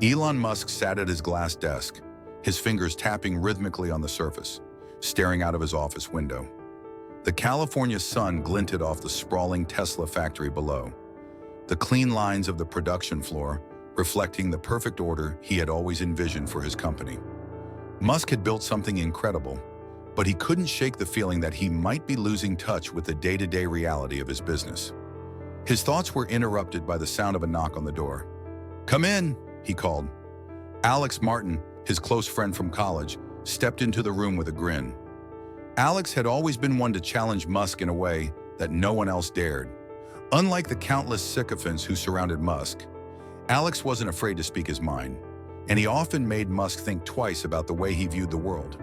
Elon Musk sat at his glass desk, his fingers tapping rhythmically on the surface, staring out of his office window. The California sun glinted off the sprawling Tesla factory below, the clean lines of the production floor reflecting the perfect order he had always envisioned for his company. Musk had built something incredible, but he couldn't shake the feeling that he might be losing touch with the day-to-day reality of his business. His thoughts were interrupted by the sound of a knock on the door. "Come in," he called. Alex Martin, his close friend from college, stepped into the room with a grin. Alex had always been one to challenge Musk in a way that no one else dared. Unlike the countless sycophants who surrounded Musk, Alex wasn't afraid to speak his mind, and he often made Musk think twice about the way he viewed the world.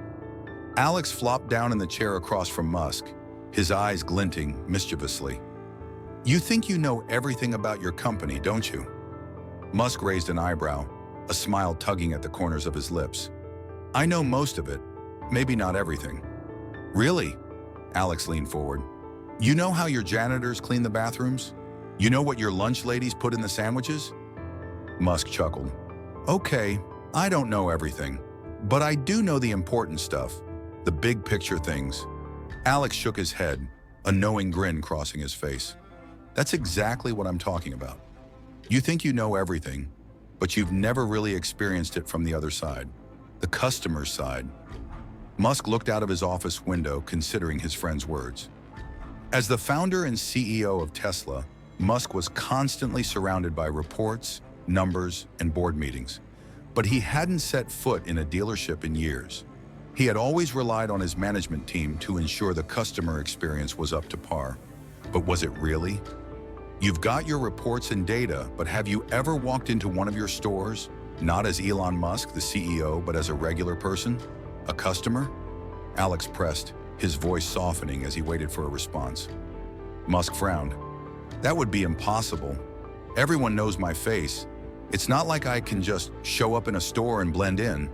Alex flopped down in the chair across from Musk, his eyes glinting mischievously. "You think you know everything about your company, don't you?" Musk raised an eyebrow, a smile tugging at the corners of his lips. "I know most of it, maybe not everything." "Really?" Alex leaned forward. "You know how your janitors clean the bathrooms? You know what your lunch ladies put in the sandwiches?" Musk chuckled. "Okay, I don't know everything, but I do know the important stuff, the big picture things." Alex shook his head, a knowing grin crossing his face. "That's exactly what I'm talking about. You think you know everything, but you've never really experienced it from the other side, the customer's side." Musk looked out of his office window, considering his friend's words. As the founder and CEO of Tesla, Musk was constantly surrounded by reports, numbers, and board meetings. But he hadn't set foot in a dealership in years. He had always relied on his management team to ensure the customer experience was up to par. But was it really? You've got your reports and data, but have you ever walked into one of your stores, not as Elon Musk, the CEO, but as a regular person? A customer? Alex pressed, his voice softening as he waited for a response. Musk frowned. "That would be impossible. Everyone knows my face. It's not like I can just show up in a store and blend in."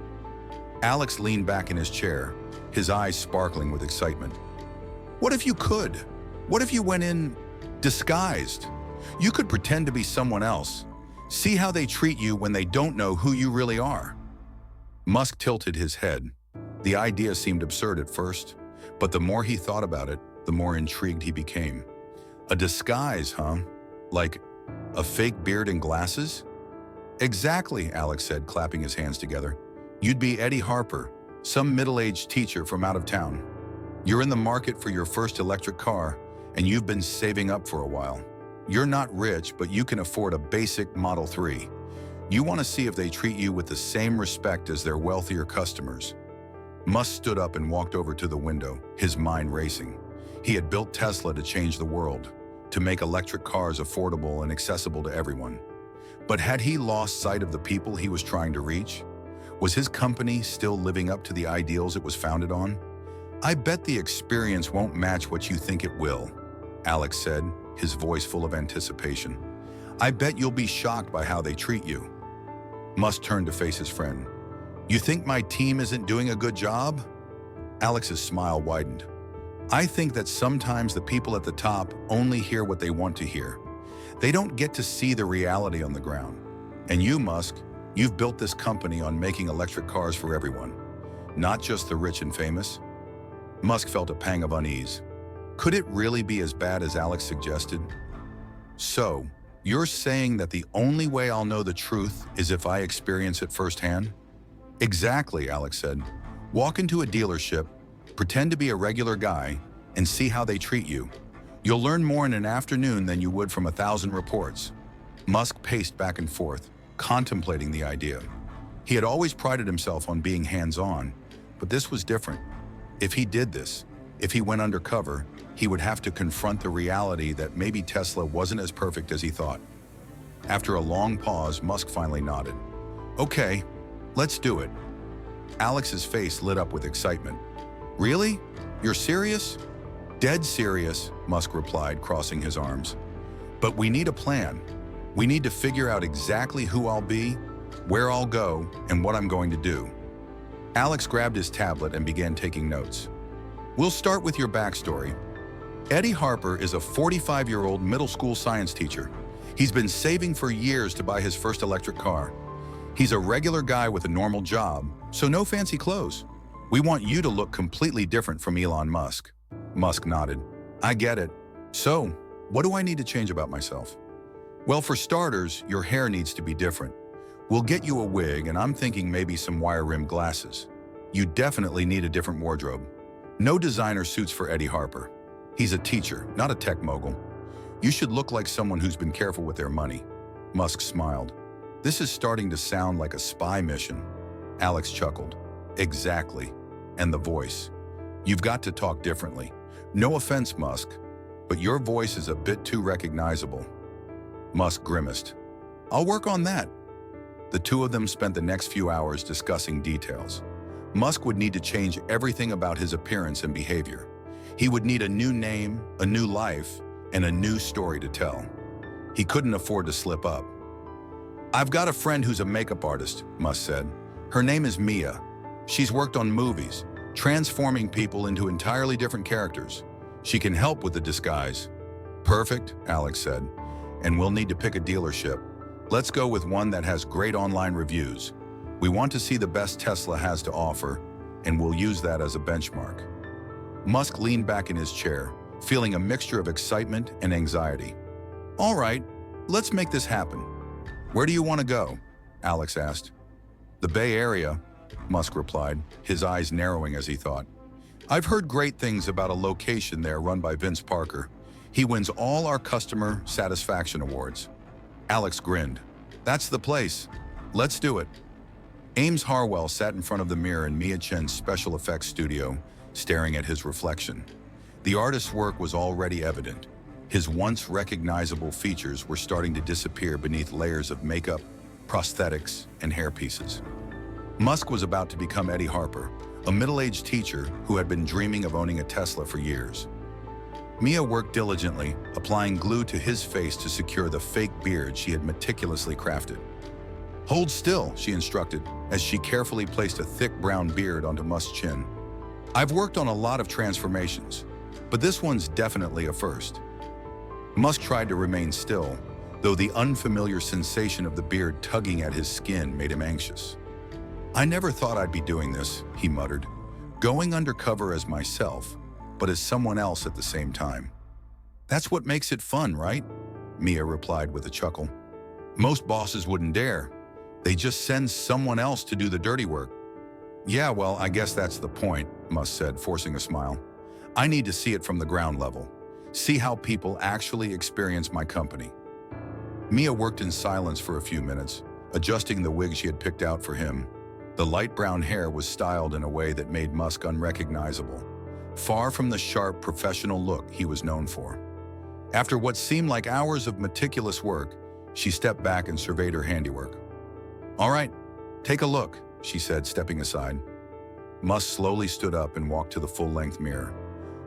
Alex leaned back in his chair, his eyes sparkling with excitement. "What if you could? What if you went in disguised? You could pretend to be someone else. See how they treat you when they don't know who you really are." Musk tilted his head. The idea seemed absurd at first, but the more he thought about it, the more intrigued he became. A disguise, huh? Like a fake beard and glasses? "Exactly," Alex said, clapping his hands together. "You'd be Eddie Harper, some middle-aged teacher from out of town. You're in the market for your first electric car, and you've been saving up for a while. You're not rich, but you can afford a basic Model 3. You want to see if they treat you with the same respect as their wealthier customers." Musk stood up and walked over to the window, his mind racing. He had built Tesla to change the world, to make electric cars affordable and accessible to everyone. But had he lost sight of the people he was trying to reach? Was his company still living up to the ideals it was founded on? "I bet the experience won't match what you think it will," Alex said, his voice full of anticipation. "I bet you'll be shocked by how they treat you." Musk turned to face his friend. "You think my team isn't doing a good job?" Alex's smile widened. "I think that sometimes the people at the top only hear what they want to hear. They don't get to see the reality on the ground. And you, Musk, you've built this company on making electric cars for everyone, not just the rich and famous." Musk felt a pang of unease. Could it really be as bad as Alex suggested? "So, you're saying that the only way I'll know the truth is if I experience it firsthand?" "Exactly," Alex said. "Walk into a dealership, pretend to be a regular guy, and see how they treat you. You'll learn more in an afternoon than you would from 1,000 reports." Musk paced back and forth, contemplating the idea. He had always prided himself on being hands-on, but this was different. If he did this, if he went undercover, he would have to confront the reality that maybe Tesla wasn't as perfect as he thought. After a long pause, Musk finally nodded. "Okay, let's do it." Alex's face lit up with excitement. "Really? You're serious?" "Dead serious," Musk replied, crossing his arms. "But we need a plan. We need to figure out exactly who I'll be, where I'll go, and what I'm going to do." Alex grabbed his tablet and began taking notes. "We'll start with your backstory. Eddie Harper is a 45-year-old middle school science teacher. He's been saving for years to buy his first electric car. He's a regular guy with a normal job, so no fancy clothes. We want you to look completely different from Elon Musk. Musk nodded. I get it. So, what do I need to change about myself? Well, for starters, your hair needs to be different. We'll get you a wig, and I'm thinking maybe some wire-rimmed glasses. You definitely need a different wardrobe. No designer suits for Eddie Harper. He's a teacher, not a tech mogul. You should look like someone who's been careful with their money. Musk smiled. This is starting to sound like a spy mission. Alex chuckled. Exactly. And the voice. You've got to talk differently. No offense, Musk, but your voice is a bit too recognizable. Musk grimaced. I'll work on that. The two of them spent the next few hours discussing details. Musk would need to change everything about his appearance and behavior. He would need a new name, a new life, and a new story to tell. He couldn't afford to slip up. I've got a friend who's a makeup artist, Musk said. Her name is Mia. She's worked on movies, transforming people into entirely different characters. She can help with the disguise. Perfect, Alex said. And we'll need to pick a dealership. Let's go with one that has great online reviews. We want to see the best Tesla has to offer, and we'll use that as a benchmark. Musk leaned back in his chair, feeling a mixture of excitement and anxiety. All right, let's make this happen. Where do you want to go? Alex asked. The Bay Area, Musk replied, his eyes narrowing as he thought. I've heard great things about a location there run by Vince Parker. He wins all our customer satisfaction awards. Alex grinned. That's the place. Let's do it. Ames Harwell sat in front of the mirror in Mia Chen's special effects studio, staring at his reflection. The artist's work was already evident. His once recognizable features were starting to disappear beneath layers of makeup, prosthetics, and hairpieces. Musk was about to become Eddie Harper, a middle-aged teacher who had been dreaming of owning a Tesla for years. Mia worked diligently, applying glue to his face to secure the fake beard she had meticulously crafted. Hold still, she instructed, as she carefully placed a thick brown beard onto Musk's chin. I've worked on a lot of transformations, but this one's definitely a first. Musk tried to remain still, though the unfamiliar sensation of the beard tugging at his skin made him anxious. I never thought I'd be doing this, he muttered, going undercover as myself, but as someone else at the same time. That's what makes it fun, right? Mia replied with a chuckle. Most bosses wouldn't dare. They just send someone else to do the dirty work. Yeah, well, I guess that's the point, Musk said, forcing a smile. I need to see it from the ground level. See how people actually experience my company. Mia worked in silence for a few minutes, adjusting the wig she had picked out for him. The light brown hair was styled in a way that made Musk unrecognizable, far from the sharp, professional look he was known for. After what seemed like hours of meticulous work, she stepped back and surveyed her handiwork. All right, take a look, she said, stepping aside. Musk slowly stood up and walked to the full-length mirror.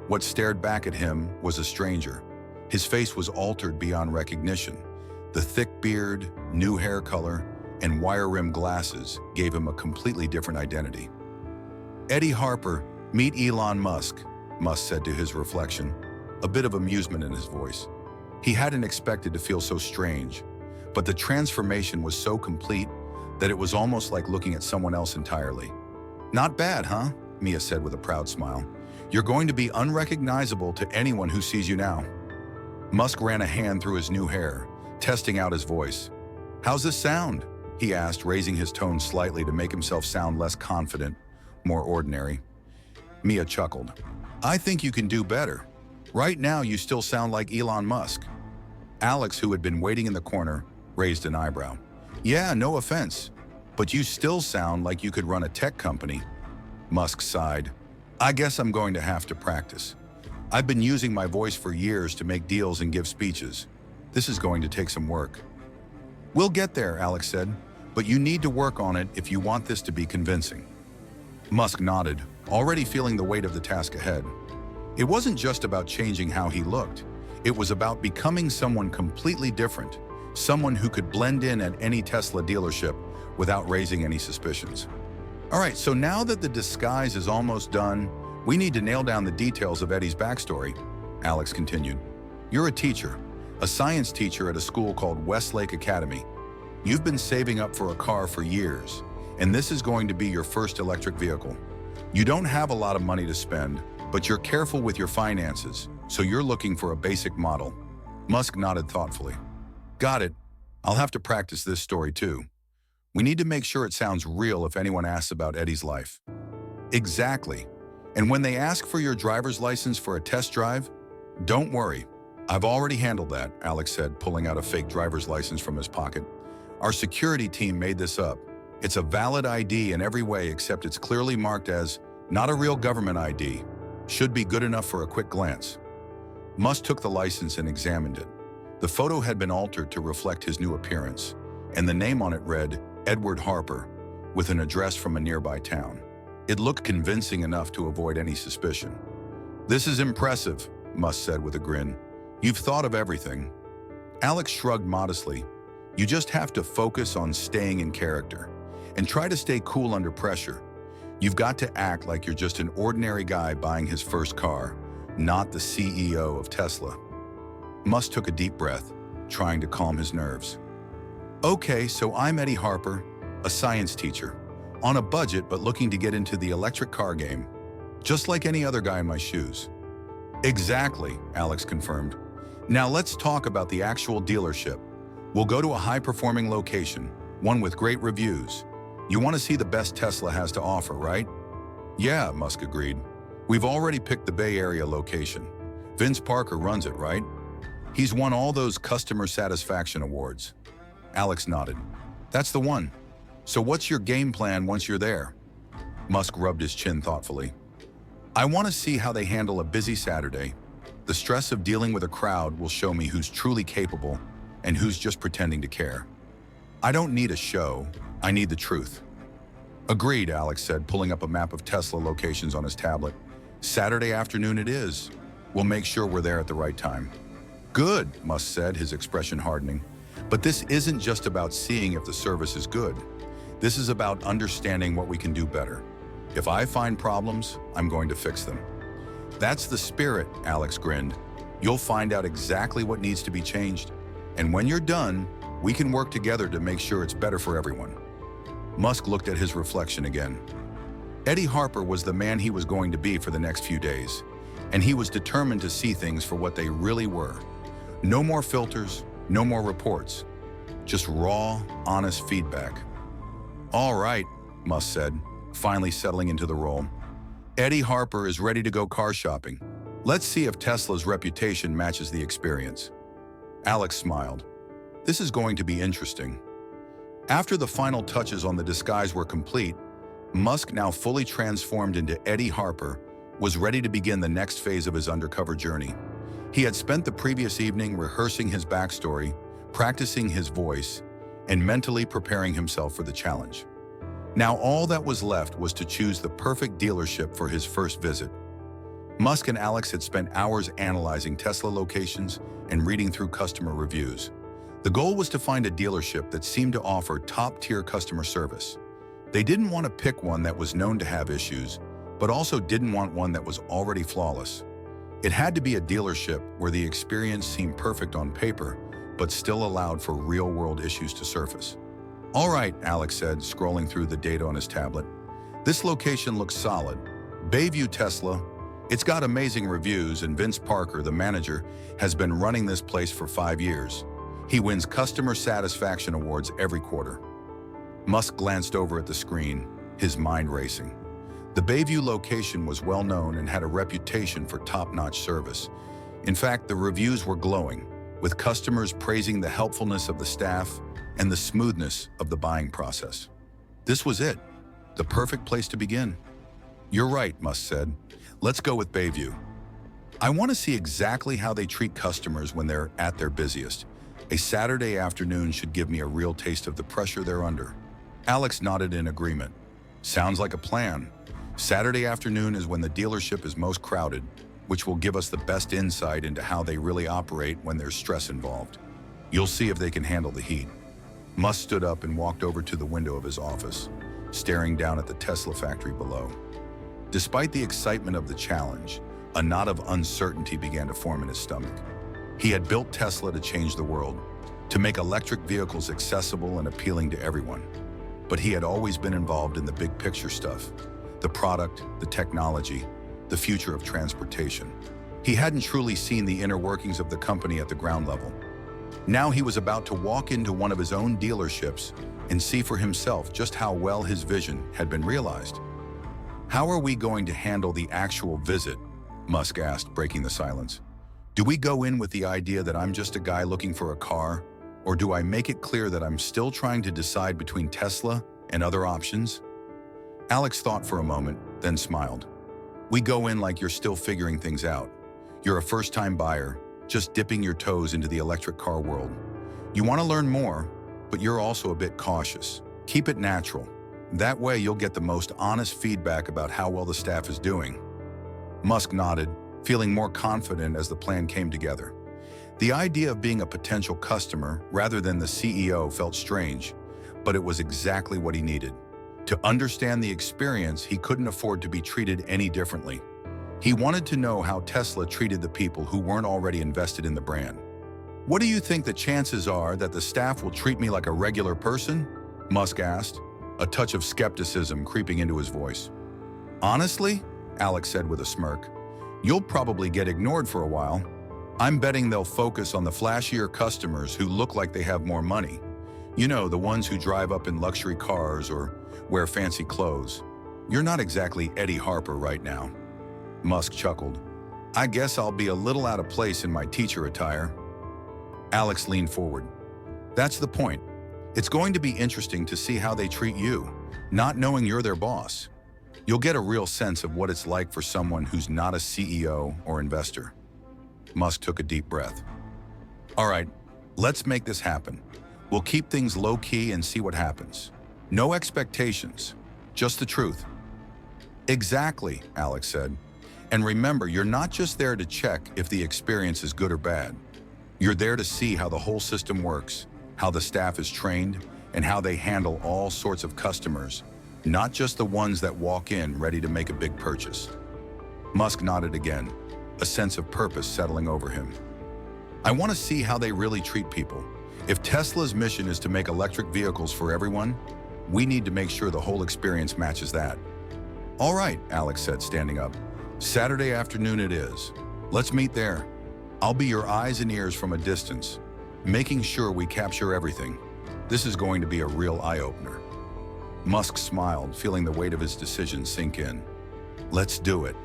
What stared back at him was a stranger. His face was altered beyond recognition. The thick beard, new hair color, and wire-rimmed glasses gave him a completely different identity. Eddie Harper, meet Elon Musk, Musk said to his reflection, a bit of amusement in his voice. He hadn't expected to feel so strange, but the transformation was so complete that it was almost like looking at someone else entirely. Not bad, huh? Mia said with a proud smile. You're going to be unrecognizable to anyone who sees you now. Musk ran a hand through his new hair, testing out his voice. How's this sound? He asked, raising his tone slightly to make himself sound less confident, more ordinary. Mia chuckled. I think you can do better. Right now, you still sound like Elon Musk. Alex, who had been waiting in the corner, raised an eyebrow. Yeah, no offense, but you still sound like you could run a tech company. Musk sighed. I guess I'm going to have to practice. I've been using my voice for years to make deals and give speeches. This is going to take some work. We'll get there, Alex said, but you need to work on it if you want this to be convincing. Musk nodded, already feeling the weight of the task ahead. It wasn't just about changing how he looked. It was about becoming someone completely different, someone who could blend in at any Tesla dealership without raising any suspicions. All right, so now that the disguise is almost done, we need to nail down the details of Eddie's backstory, Alex continued. You're a teacher, a science teacher at a school called Westlake Academy. You've been saving up for a car for years, and this is going to be your first electric vehicle. You don't have a lot of money to spend, but you're careful with your finances, so you're looking for a basic model. Musk nodded thoughtfully. Got it. I'll have to practice this story too. We need to make sure it sounds real if anyone asks about Eddie's life. Exactly. And when they ask for your driver's license for a test drive, don't worry. I've already handled that, Alex said, pulling out a fake driver's license from his pocket. Our security team made this up. It's a valid ID in every way except it's clearly marked as not a real government ID. Should be good enough for a quick glance. Musk took the license and examined it. The photo had been altered to reflect his new appearance, and the name on it read Edward Harper, with an address from a nearby town. It looked convincing enough to avoid any suspicion. This is impressive, Musk said with a grin. You've thought of everything. Alex shrugged modestly. You just have to focus on staying in character and try to stay cool under pressure. You've got to act like you're just an ordinary guy buying his first car, not the CEO of Tesla. Musk took a deep breath, trying to calm his nerves. Okay, so I'm Eddie Harper, a science teacher, on a budget but looking to get into the electric car game, just like any other guy in my shoes. Exactly, Alex confirmed. Now let's talk about the actual dealership. We'll go to a high-performing location, one with great reviews. You want to see the best Tesla has to offer, right? Yeah, Musk agreed. We've already picked the Bay Area location. Vince Parker runs it, right? He's won all those customer satisfaction awards. Alex nodded. That's the one. So what's your game plan once you're there? Musk rubbed his chin thoughtfully. I want to see how they handle a busy Saturday. The stress of dealing with a crowd will show me who's truly capable and who's just pretending to care. I don't need a show, I need the truth. Agreed, Alex said, pulling up a map of Tesla locations on his tablet. Saturday afternoon it is. We'll make sure we're there at the right time. Good, Musk said, his expression hardening. But this isn't just about seeing if the service is good. This is about understanding what we can do better. If I find problems, I'm going to fix them. That's the spirit, Alex grinned. You'll find out exactly what needs to be changed. And when you're done, we can work together to make sure it's better for everyone. Musk looked at his reflection again. Eddie Harper was the man he was going to be for the next few days, and he was determined to see things for what they really were. No more filters, no more reports, just raw, honest feedback. All right, Musk said, finally settling into the role. Eddie Harper is ready to go car shopping. Let's see if Tesla's reputation matches the experience. Alex smiled. This is going to be interesting. After the final touches on the disguise were complete, Musk, now fully transformed into Eddie Harper, was ready to begin the next phase of his undercover journey. He had spent the previous evening rehearsing his backstory, practicing his voice, and mentally preparing himself for the challenge. Now all that was left was to choose the perfect dealership for his first visit. Musk and Alex had spent hours analyzing Tesla locations and reading through customer reviews. The goal was to find a dealership that seemed to offer top-tier customer service. They didn't want to pick one that was known to have issues, but also didn't want one that was already flawless. It had to be a dealership where the experience seemed perfect on paper, but still allowed for real-world issues to surface. All right, Alex said, scrolling through the data on his tablet. This location looks solid. Bayview Tesla. It's got amazing reviews, and Vince Parker, the manager, has been running this place for 5 years. He wins customer satisfaction awards every quarter. Musk glanced over at the screen, his mind racing. The Bayview location was well known and had a reputation for top-notch service. In fact, the reviews were glowing, with customers praising the helpfulness of the staff and the smoothness of the buying process. This was it, the perfect place to begin. You're right, Musk said. Let's go with Bayview. I want to see exactly how they treat customers when they're at their busiest. A Saturday afternoon should give me a real taste of the pressure they're under. Alex nodded in agreement. Sounds like a plan. Saturday afternoon is when the dealership is most crowded, which will give us the best insight into how they really operate when there's stress involved. You'll see if they can handle the heat. Musk stood up and walked over to the window of his office, staring down at the Tesla factory below. Despite the excitement of the challenge, a knot of uncertainty began to form in his stomach. He had built Tesla to change the world, to make electric vehicles accessible and appealing to everyone. But he had always been involved in the big picture stuff, the product, the technology, the future of transportation. He hadn't truly seen the inner workings of the company at the ground level. Now he was about to walk into one of his own dealerships and see for himself just how well his vision had been realized. "How are we going to handle the actual visit?" Musk asked, breaking the silence. "Do we go in with the idea that I'm just a guy looking for a car, or do I make it clear that I'm still trying to decide between Tesla and other options?" Alex thought for a moment, then smiled. "We go in like you're still figuring things out. You're a first-time buyer, just dipping your toes into the electric car world. You want to learn more, but you're also a bit cautious. Keep it natural. That way you'll get the most honest feedback about how well the staff is doing." Musk nodded, feeling more confident as the plan came together. The idea of being a potential customer rather than the CEO felt strange, but it was exactly what he needed. To understand the experience, he couldn't afford to be treated any differently. He wanted to know how Tesla treated the people who weren't already invested in the brand. "What do you think the chances are that the staff will treat me like a regular person?" Musk asked, a touch of skepticism creeping into his voice. "Honestly," Alex said with a smirk, "you'll probably get ignored for a while. I'm betting they'll focus on the flashier customers who look like they have more money. You know, the ones who drive up in luxury cars or wear fancy clothes. You're not exactly Eddie Harper right now." Musk chuckled. "I guess I'll be a little out of place in my teacher attire." Alex leaned forward. "That's the point. It's going to be interesting to see how they treat you, not knowing you're their boss. You'll get a real sense of what it's like for someone who's not a CEO or investor." Musk took a deep breath. "All right, let's make this happen. We'll keep things low-key and see what happens. No expectations, just the truth." "Exactly," Alex said. "And remember, you're not just there to check if the experience is good or bad. You're there to see how the whole system works, how the staff is trained, and how they handle all sorts of customers, not just the ones that walk in ready to make a big purchase." Musk nodded again, a sense of purpose settling over him. "I want to see how they really treat people. If Tesla's mission is to make electric vehicles for everyone, we need to make sure the whole experience matches that." "All right," Alex said, standing up. "Saturday afternoon it is. Let's meet there. I'll be your eyes and ears from a distance, making sure we capture everything. This is going to be a real eye-opener." Musk smiled, feeling the weight of his decision sink in. "Let's do it."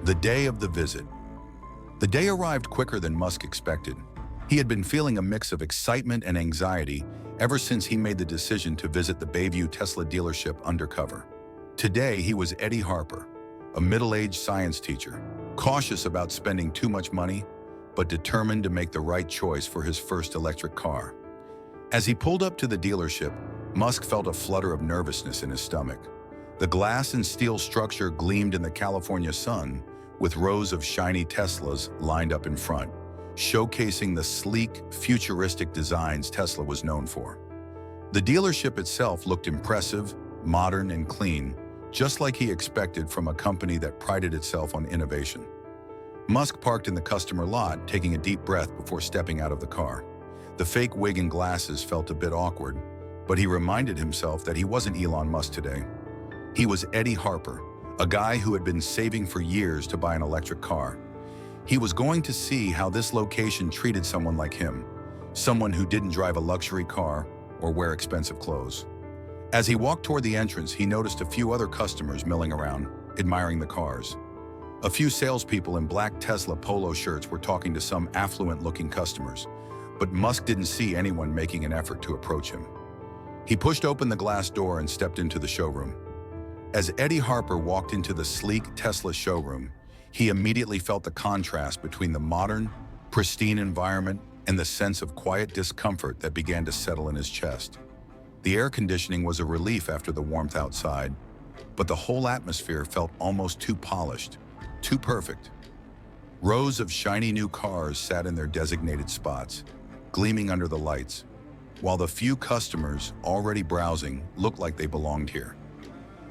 The day of the visit. The day arrived quicker than Musk expected. He had been feeling a mix of excitement and anxiety ever since he made the decision to visit the Bayview Tesla dealership undercover. Today, he was Eddie Harper, a middle-aged science teacher, cautious about spending too much money, but determined to make the right choice for his first electric car. As he pulled up to the dealership, Musk felt a flutter of nervousness in his stomach. The glass and steel structure gleamed in the California sun, with rows of shiny Teslas lined up in front, showcasing the sleek, futuristic designs Tesla was known for. The dealership itself looked impressive, modern, and clean, just like he expected from a company that prided itself on innovation. Musk parked in the customer lot, taking a deep breath before stepping out of the car. The fake wig and glasses felt a bit awkward, but he reminded himself that he wasn't Elon Musk today. He was Eddie Harper, a guy who had been saving for years to buy an electric car. He was going to see how this location treated someone like him, someone who didn't drive a luxury car or wear expensive clothes. As he walked toward the entrance, he noticed a few other customers milling around, admiring the cars. A few salespeople in black Tesla polo shirts were talking to some affluent-looking customers, but Musk didn't see anyone making an effort to approach him. He pushed open the glass door and stepped into the showroom. As Eddie Harper walked into the sleek Tesla showroom, he immediately felt the contrast between the modern, pristine environment and the sense of quiet discomfort that began to settle in his chest. The air conditioning was a relief after the warmth outside, but the whole atmosphere felt almost too polished, too perfect. Rows of shiny new cars sat in their designated spots, gleaming under the lights, while the few customers already browsing looked like they belonged here.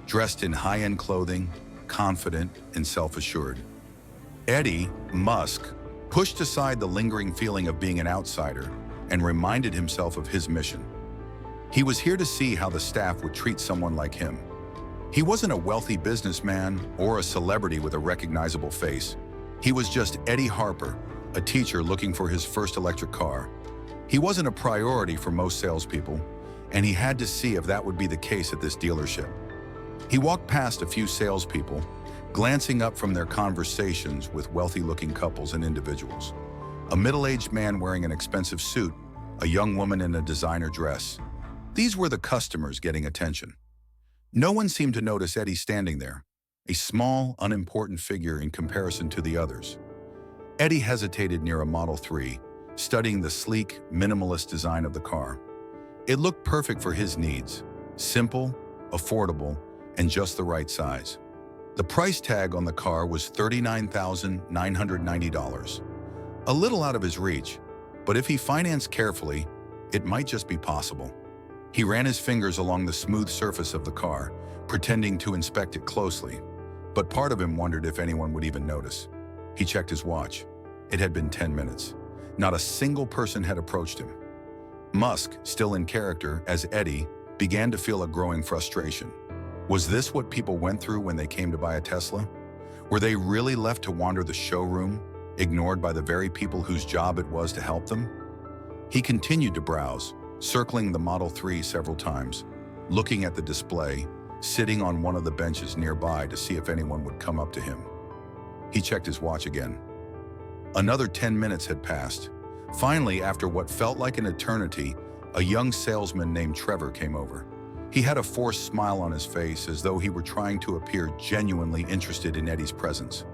Dressed in high-end clothing, confident and self-assured. Eddie, Musk, pushed aside the lingering feeling of being an outsider and reminded himself of his mission. He was here to see how the staff would treat someone like him. He wasn't a wealthy businessman or a celebrity with a recognizable face. He was just Eddie Harper, a teacher looking for his first electric car. He wasn't a priority for most salespeople, and he had to see if that would be the case at this dealership. He walked past a few salespeople, glancing up from their conversations with wealthy-looking couples and individuals. A middle-aged man wearing an expensive suit, a young woman in a designer dress. These were the customers getting attention. No one seemed to notice Eddie standing there, a small, unimportant figure in comparison to the others. Eddie hesitated near a Model 3, studying the sleek, minimalist design of the car. It looked perfect for his needs, simple, affordable, and just the right size. The price tag on the car was $39,990. A little out of his reach, but if he financed carefully, it might just be possible. He ran his fingers along the smooth surface of the car, pretending to inspect it closely, but part of him wondered if anyone would even notice. He checked his watch. It had been 10 minutes. Not a single person had approached him. Musk, still in character as Eddie, began to feel a growing frustration. Was this what people went through when they came to buy a Tesla? Were they really left to wander the showroom, ignored by the very people whose job it was to help them? He continued to browse, circling the Model 3 several times, looking at the display, sitting on one of the benches nearby to see if anyone would come up to him. He checked his watch again. Another 10 minutes had passed. Finally, after what felt like an eternity, a young salesman named Trevor came over. He had a forced smile on his face as though he were trying to appear genuinely interested in Eddie's presence.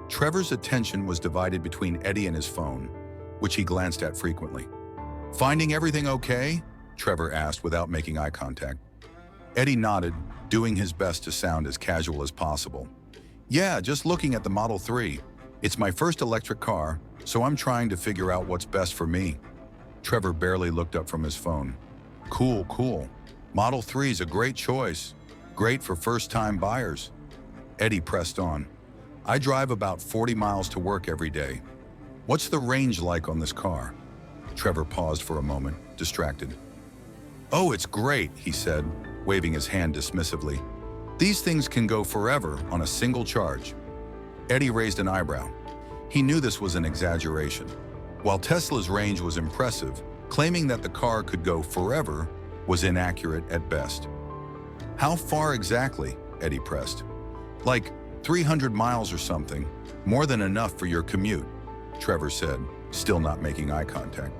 Trevor's attention was divided between Eddie and his phone, which he glanced at frequently. "Finding everything okay?" Trevor asked without making eye contact. Eddie nodded, doing his best to sound as casual as possible. "Yeah, just looking at the Model 3. It's my first electric car, so I'm trying to figure out what's best for me." Trevor barely looked up from his phone. Cool. Model 3's a great choice. Great for first-time buyers." Eddie pressed on. "I drive about 40 miles to work every day. What's the range like on this car?" Trevor paused for a moment, distracted. "Oh, it's great," he said, waving his hand dismissively. "These things can go forever on a single charge." Eddie raised an eyebrow. He knew this was an exaggeration. While Tesla's range was impressive, claiming that the car could go forever was inaccurate at best. "How far exactly?" Eddie pressed. "Like 300 miles or something, more than enough for your commute," Trevor said, still not making eye contact.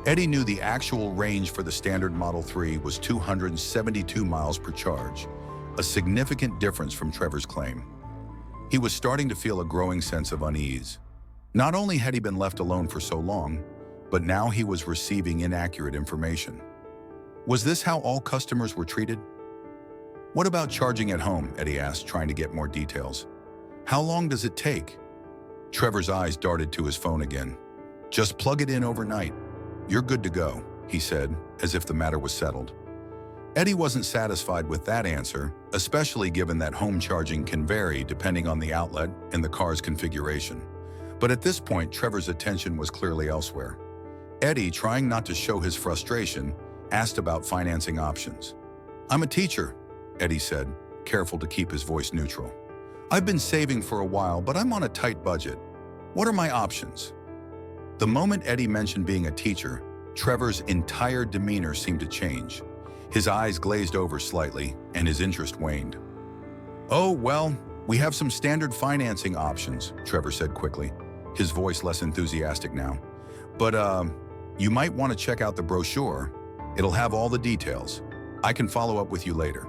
Eddie knew the actual range for the standard Model 3 was 272 miles per charge, a significant difference from Trevor's claim. He was starting to feel a growing sense of unease. Not only had he been left alone for so long, but now he was receiving inaccurate information. Was this how all customers were treated? "What about charging at home?" Eddie asked, trying to get more details. "How long does it take?" Trevor's eyes darted to his phone again. "Just plug it in overnight. You're good to go," he said, as if the matter was settled. Eddie wasn't satisfied with that answer, especially given that home charging can vary depending on the outlet and the car's configuration. But at this point, Trevor's attention was clearly elsewhere. Eddie, trying not to show his frustration, asked about financing options. "I'm a teacher," Eddie said, careful to keep his voice neutral. "I've been saving for a while, but I'm on a tight budget. What are my options?" The moment Eddie mentioned being a teacher, Trevor's entire demeanor seemed to change. His eyes glazed over slightly, and his interest waned. "Oh, well, we have some standard financing options," Trevor said quickly, his voice less enthusiastic now. "But, you might want to check out the brochure. It'll have all the details. I can follow up with you later."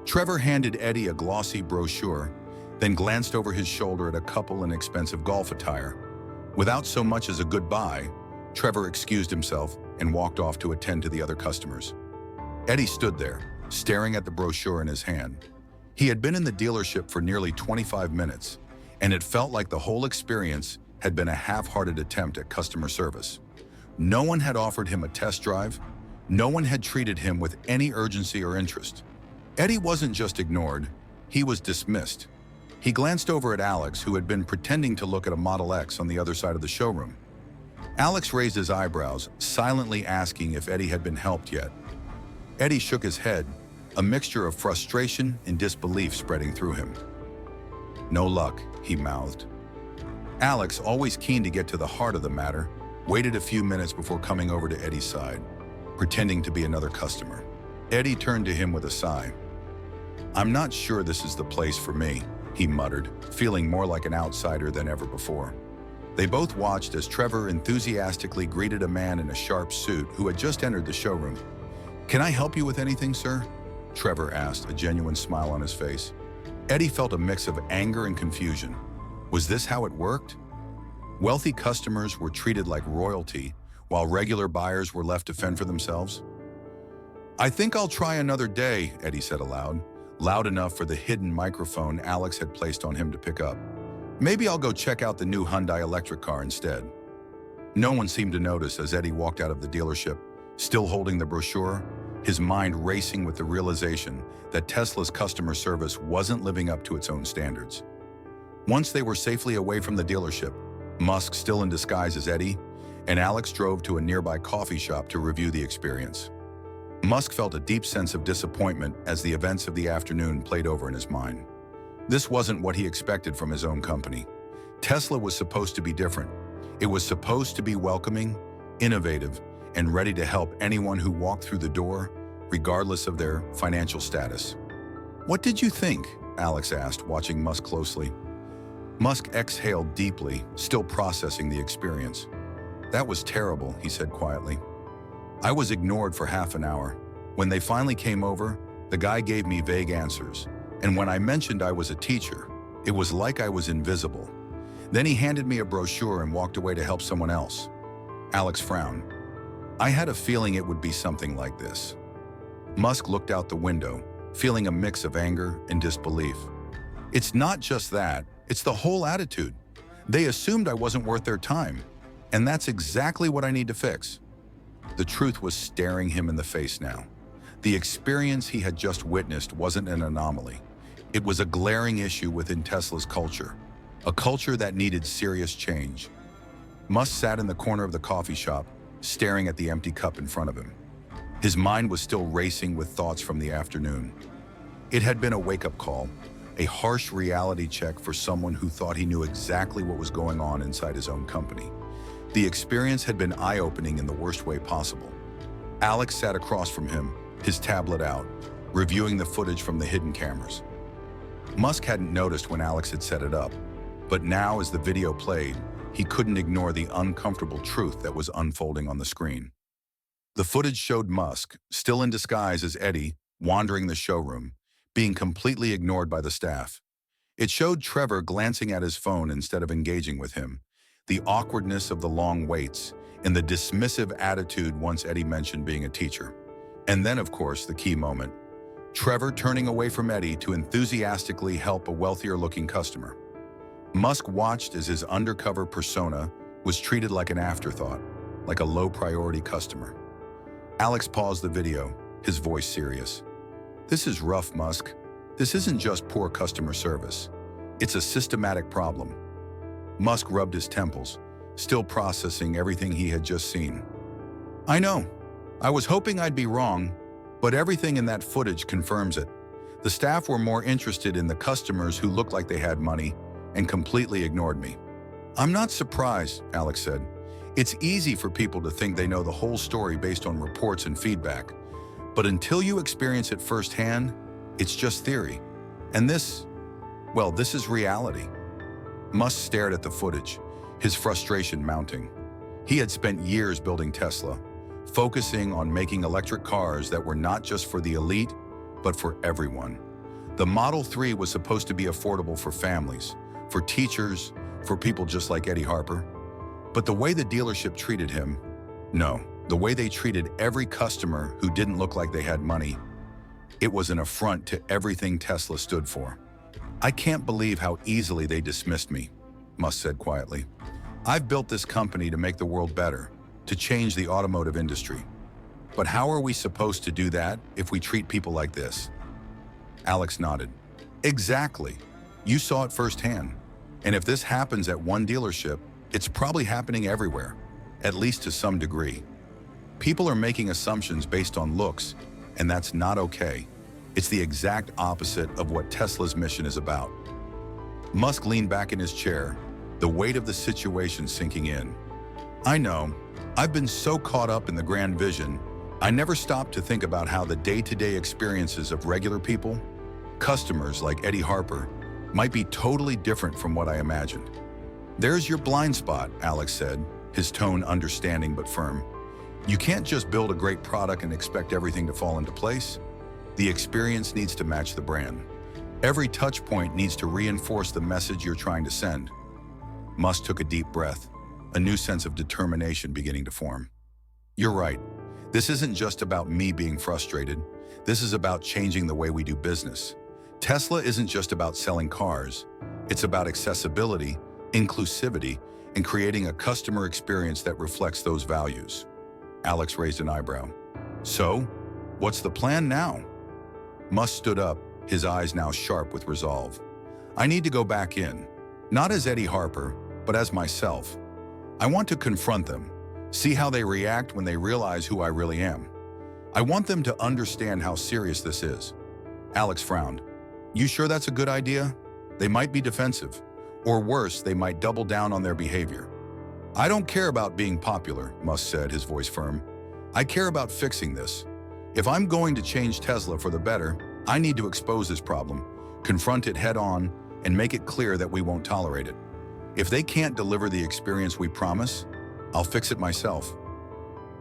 Trevor handed Eddie a glossy brochure, then glanced over his shoulder at a couple in expensive golf attire. Without so much as a goodbye, Trevor excused himself and walked off to attend to the other customers. Eddie stood there, staring at the brochure in his hand. He had been in the dealership for nearly 25 minutes, and it felt like the whole experience had been a half-hearted attempt at customer service. No one had offered him a test drive. No one had treated him with any urgency or interest. Eddie wasn't just ignored, he was dismissed. He glanced over at Alex, who had been pretending to look at a Model X on the other side of the showroom. Alex raised his eyebrows, silently asking if Eddie had been helped yet. Eddie shook his head, a mixture of frustration and disbelief spreading through him. "No luck," he mouthed. Alex, always keen to get to the heart of the matter, waited a few minutes before coming over to Eddie's side, pretending to be another customer. Eddie turned to him with a sigh. "I'm not sure this is the place for me," he muttered, feeling more like an outsider than ever before. They both watched as Trevor enthusiastically greeted a man in a sharp suit who had just entered the showroom. "Can I help you with anything, sir?" Trevor asked, a genuine smile on his face. Eddie felt a mix of anger and confusion. Was this how it worked? Wealthy customers were treated like royalty, while regular buyers were left to fend for themselves? "I think I'll try another day," Eddie said aloud, loud enough for the hidden microphone Alex had placed on him to pick up. "Maybe I'll go check out the new Hyundai electric car instead." No one seemed to notice as Eddie walked out of the dealership, still holding the brochure, his mind racing with the realization that Tesla's customer service wasn't living up to its own standards. Once they were safely away from the dealership, Musk still in disguise as Eddie, and Alex drove to a nearby coffee shop to review the experience. Musk felt a deep sense of disappointment as the events of the afternoon played over in his mind. This wasn't what he expected from his own company. Tesla was supposed to be different. It was supposed to be welcoming, innovative, and ready to help anyone who walked through the door, regardless of their financial status. "What did you think?" Alex asked, watching Musk closely. Musk exhaled deeply, still processing the experience. "That was terrible," he said quietly. "I was ignored for half an hour. When they finally came over, the guy gave me vague answers. And when I mentioned I was a teacher, it was like I was invisible. Then he handed me a brochure and walked away to help someone else." Alex frowned. "I had a feeling it would be something like this." Musk looked out the window, feeling a mix of anger and disbelief. "It's not just that, it's the whole attitude. They assumed I wasn't worth their time, and that's exactly what I need to fix." The truth was staring him in the face now. The experience he had just witnessed wasn't an anomaly. It was a glaring issue within Tesla's culture, a culture that needed serious change. Musk sat in the corner of the coffee shop, staring at the empty cup in front of him. His mind was still racing with thoughts from the afternoon. It had been a wake-up call, a harsh reality check for someone who thought he knew exactly what was going on inside his own company. The experience had been eye-opening in the worst way possible. Alex sat across from him, his tablet out, reviewing the footage from the hidden cameras. Musk hadn't noticed when Alex had set it up, but now as the video played, he couldn't ignore the uncomfortable truth that was unfolding on the screen. The footage showed Musk, still in disguise as Eddie, wandering the showroom, being completely ignored by the staff. It showed Trevor glancing at his phone instead of engaging with him, the awkwardness of the long waits, and the dismissive attitude once Eddie mentioned being a teacher. And then, of course, the key moment, Trevor turning away from Eddie to enthusiastically help a wealthier-looking customer. Musk watched as his undercover persona was treated like an afterthought, like a low-priority customer. Alex paused the video, his voice serious. "This is rough, Musk. This isn't just poor customer service. It's a systematic problem." Musk rubbed his temples, still processing everything he had just seen. "I know. I was hoping I'd be wrong, but everything in that footage confirms it. The staff were more interested in the customers who looked like they had money and completely ignored me." "I'm not surprised," Alex said. "It's easy for people to think they know the whole story based on reports and feedback. But until you experience it firsthand, it's just theory. And this is reality." Musk stared at the footage, his frustration mounting. He had spent years building Tesla, focusing on making electric cars that were not just for the elite, but for everyone. The Model 3 was supposed to be affordable for families, for teachers, for people just like Eddie Harper. But the way the dealership treated him, the way they treated every customer who didn't look like they had money, it was an affront to everything Tesla stood for. "I can't believe how easily they dismissed me," Musk said quietly. "I've built this company to make the world better, to change the automotive industry. But how are we supposed to do that if we treat people like this?" Alex nodded. "Exactly. You saw it firsthand. And if this happens at one dealership, it's probably happening everywhere. at least to some degree. People are making assumptions based on looks, and that's not okay. It's the exact opposite of what Tesla's mission is about. Musk leaned back in his chair, the weight of the situation sinking in. I know, I've been so caught up in the grand vision, I never stopped to think about how the day-to-day experiences of regular people, customers like Eddie Harper, might be totally different from what I imagined. There's your blind spot, Alex said, his tone understanding but firm. You can't just build a great product and expect everything to fall into place. The experience needs to match the brand. Every touch point needs to reinforce the message you're trying to send. Musk took a deep breath, a new sense of determination beginning to form. You're right. This isn't just about me being frustrated. This is about changing the way we do business. Tesla isn't just about selling cars. It's about accessibility, inclusivity, and creating a customer experience that reflects those values. Alex raised an eyebrow. So, what's the plan now? Musk stood up, his eyes now sharp with resolve. I need to go back in, not as Eddie Harper, but as myself. I want to confront them, see how they react when they realize who I really am. I want them to understand how serious this is. Alex frowned. You sure that's a good idea? They might be defensive, or worse, they might double down on their behavior. I don't care about being popular, Musk said, his voice firm. I care about fixing this. If I'm going to change Tesla for the better, I need to expose this problem, confront it head on, and make it clear that we won't tolerate it. If they can't deliver the experience we promise, I'll fix it myself.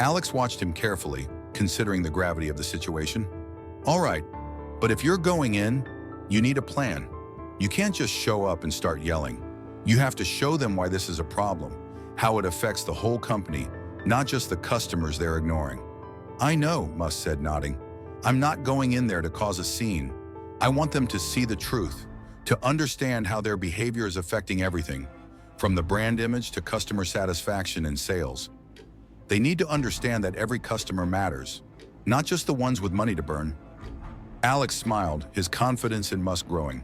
Alex watched him carefully, considering the gravity of the situation. All right, but if you're going in, you need a plan. You can't just show up and start yelling. You have to show them why this is a problem, how it affects the whole company, not just the customers they're ignoring. I know, Musk said, nodding. I'm not going in there to cause a scene. I want them to see the truth, to understand how their behavior is affecting everything, from the brand image to customer satisfaction and sales. They need to understand that every customer matters, not just the ones with money to burn. Alex smiled, his confidence in Musk growing.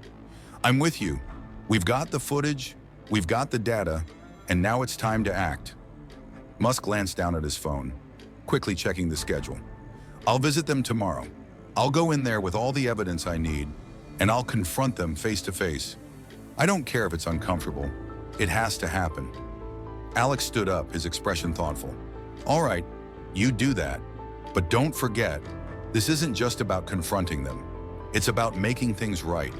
I'm with you. We've got the footage, we've got the data, and now it's time to act. Musk glanced down at his phone, quickly checking the schedule. I'll visit them tomorrow. I'll go in there with all the evidence I need, and I'll confront them face to face. I don't care if it's uncomfortable. It has to happen. Alex stood up, his expression thoughtful. All right, you do that. But don't forget, this isn't just about confronting them. It's about making things right.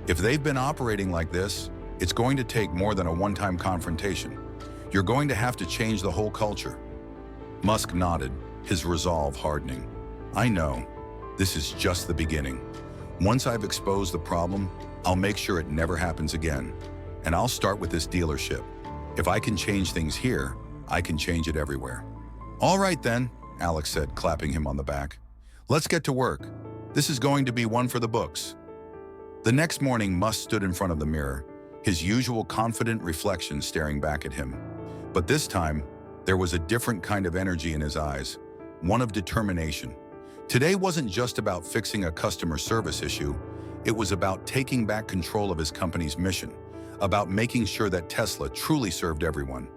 If they've been operating like this, it's going to take more than a one-time confrontation. You're going to have to change the whole culture. Musk nodded, his resolve hardening. I know. This is just the beginning. Once I've exposed the problem, I'll make sure it never happens again. And I'll start with this dealership. If I can change things here, I can change it everywhere. All right then, Alex said, clapping him on the back. Let's get to work. This is going to be one for the books. The next morning, Musk stood in front of the mirror, his usual confident reflection staring back at him. But this time, there was a different kind of energy in his eyes, one of determination. Today wasn't just about fixing a customer service issue, it was about taking back control of his company's mission, about making sure that Tesla truly served everyone.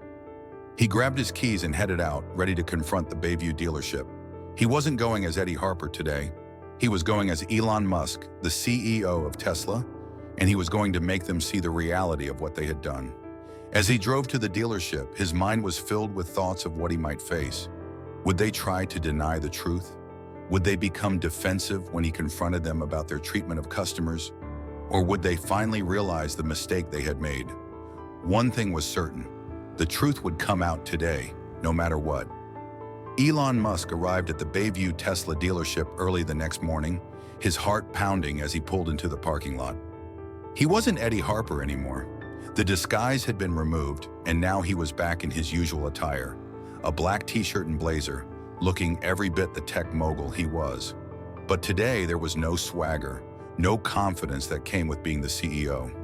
He grabbed his keys and headed out, ready to confront the Bayview dealership. He wasn't going as Eddie Harper today. He was going as Elon Musk, the CEO of Tesla, and he was going to make them see the reality of what they had done. As he drove to the dealership, his mind was filled with thoughts of what he might face. Would they try to deny the truth? Would they become defensive when he confronted them about their treatment of customers? Or would they finally realize the mistake they had made? One thing was certain. The truth would come out today, no matter what. Elon Musk arrived at the Bayview Tesla dealership early the next morning, his heart pounding as he pulled into the parking lot. He wasn't Eddie Harper anymore. The disguise had been removed, and now he was back in his usual attire, a black t-shirt and blazer, looking every bit the tech mogul he was. But today there was no swagger, no confidence that came with being the CEO.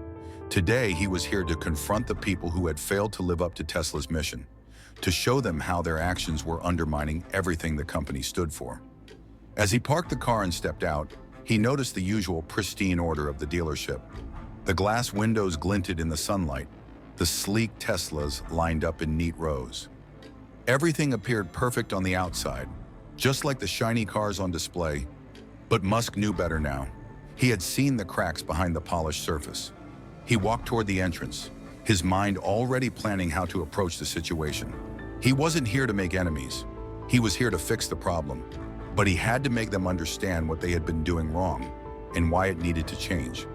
Today he was here to confront the people who had failed to live up to Tesla's mission, to show them how their actions were undermining everything the company stood for. As he parked the car and stepped out, he noticed the usual pristine order of the dealership. The glass windows glinted in the sunlight, the sleek Teslas lined up in neat rows. Everything appeared perfect on the outside, just like the shiny cars on display. But Musk knew better now. He had seen the cracks behind the polished surface. He walked toward the entrance, his mind already planning how to approach the situation. He wasn't here to make enemies. He was here to fix the problem. But he had to make them understand what they had been doing wrong and why it needed to change.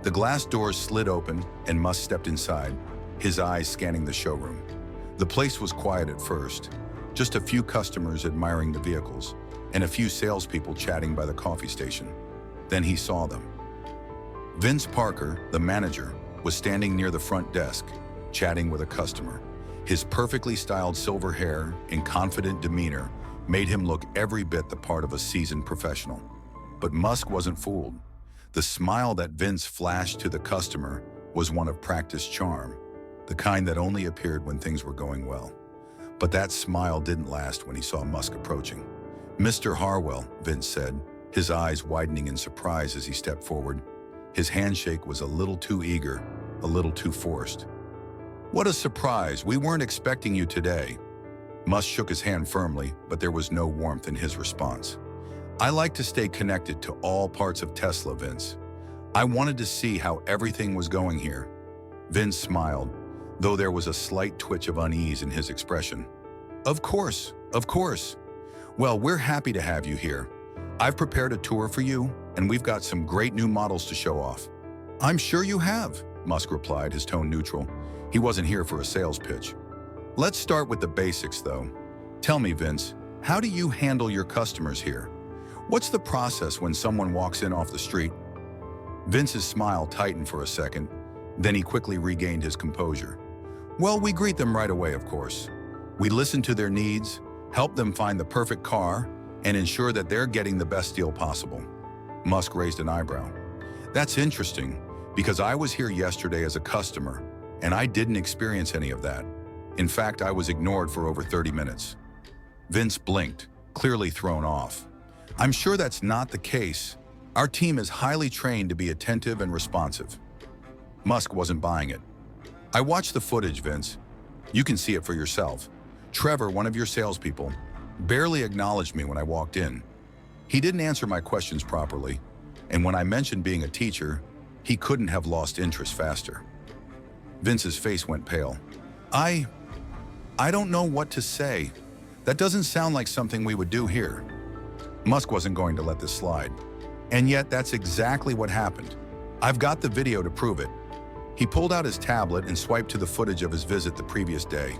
The glass doors slid open and Musk stepped inside, his eyes scanning the showroom. The place was quiet at first, just a few customers admiring the vehicles and a few salespeople chatting by the coffee station. Then he saw them. Vince Parker, the manager, was standing near the front desk, chatting with a customer. His perfectly styled silver hair and confident demeanor made him look every bit the part of a seasoned professional. But Musk wasn't fooled. The smile that Vince flashed to the customer was one of practiced charm, the kind that only appeared when things were going well. But that smile didn't last when he saw Musk approaching. "Mr. Harwell," Vince said, his eyes widening in surprise as he stepped forward. His handshake was a little too eager, a little too forced. "What a surprise! We weren't expecting you today." Musk shook his hand firmly, but there was no warmth in his response. "I like to stay connected to all parts of Tesla, Vince. I wanted to see how everything was going here." Vince smiled, though there was a slight twitch of unease in his expression. Of course. Well, we're happy to have you here. I've prepared a tour for you, and we've got some great new models to show off." "I'm sure you have," Musk replied, his tone neutral. He wasn't here for a sales pitch. "Let's start with the basics, though. Tell me, Vince, how do you handle your customers here? What's the process when someone walks in off the street?" Vince's smile tightened for a second, then he quickly regained his composure. "Well, we greet them right away, of course. We listen to their needs, help them find the perfect car, and ensure that they're getting the best deal possible." Musk raised an eyebrow. "That's interesting, because I was here yesterday as a customer, and I didn't experience any of that. In fact, I was ignored for over 30 minutes. Vince blinked, clearly thrown off. "I'm sure that's not the case. Our team is highly trained to be attentive and responsive." Musk wasn't buying it. "I watched the footage, Vince. You can see it for yourself. Trevor, one of your salespeople, barely acknowledged me when I walked in. He didn't answer my questions properly, and when I mentioned being a teacher, he couldn't have lost interest faster." Vince's face went pale. I don't know what to say. That doesn't sound like something we would do here." Musk wasn't going to let this slide. "And yet that's exactly what happened. I've got the video to prove it." He pulled out his tablet and swiped to the footage of his visit the previous day.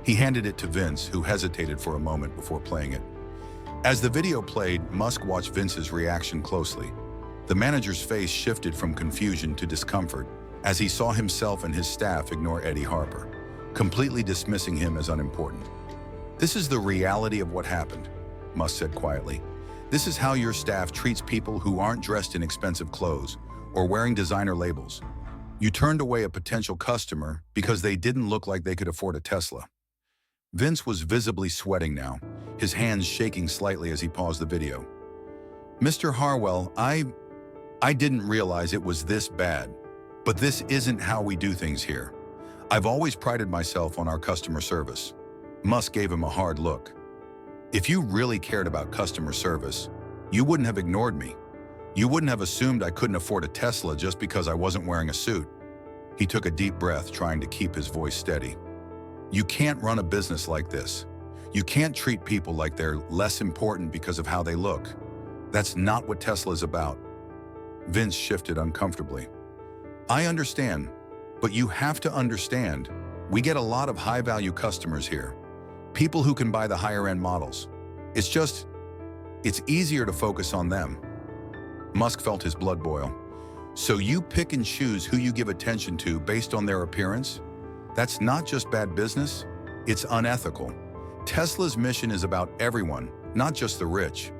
He handed it to Vince, who hesitated for a moment before playing it. As the video played, Musk watched Vince's reaction closely. The manager's face shifted from confusion to discomfort as he saw himself and his staff ignore Eddie Harper, completely dismissing him as unimportant. "This is the reality of what happened," Musk said quietly. "This is how your staff treats people who aren't dressed in expensive clothes or wearing designer labels. You turned away a potential customer because they didn't look like they could afford a Tesla." Vince was visibly sweating now, his hands shaking slightly as he paused the video. "Mr. Harwell, I didn't realize it was this bad. But this isn't how we do things here. I've always prided myself on our customer service." Musk gave him a hard look. "If you really cared about customer service, you wouldn't have ignored me. You wouldn't have assumed I couldn't afford a Tesla just because I wasn't wearing a suit." He took a deep breath, trying to keep his voice steady. "You can't run a business like this. You can't treat people like they're less important because of how they look. That's not what Tesla's about." Vince shifted uncomfortably. "I understand, but you have to understand, we get a lot of high-value customers here. People who can buy the higher-end models. It's easier to focus on them." Musk felt his blood boil. "So you pick and choose who you give attention to based on their appearance? That's not just bad business, it's unethical. Tesla's mission is about everyone, not just the rich.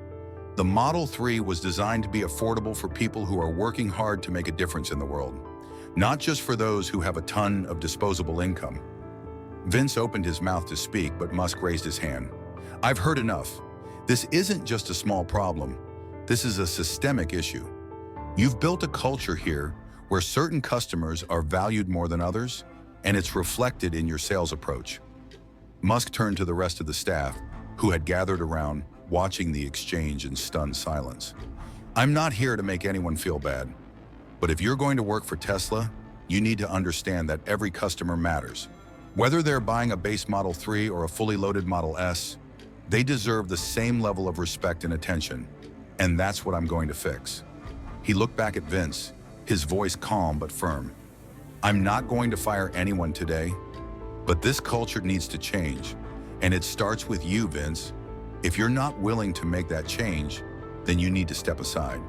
The Model 3 was designed to be affordable for people who are working hard to make a difference in the world, not just for those who have a ton of disposable income." Vince opened his mouth to speak, but Musk raised his hand. "I've heard enough. This isn't just a small problem. This is a systemic issue. You've built a culture here where certain customers are valued more than others, and it's reflected in your sales approach." Musk turned to the rest of the staff, who had gathered around, watching the exchange in stunned silence. I'm not here to make anyone feel bad, but if you're going to work for Tesla, you need to understand that every customer matters. Whether they're buying a base Model 3 or a fully loaded Model S, they deserve the same level of respect and attention, and that's what I'm going to fix. He looked back at Vince, his voice calm but firm. I'm not going to fire anyone today, but this culture needs to change, and it starts with you, Vince. If you're not willing to make that change, then you need to step aside.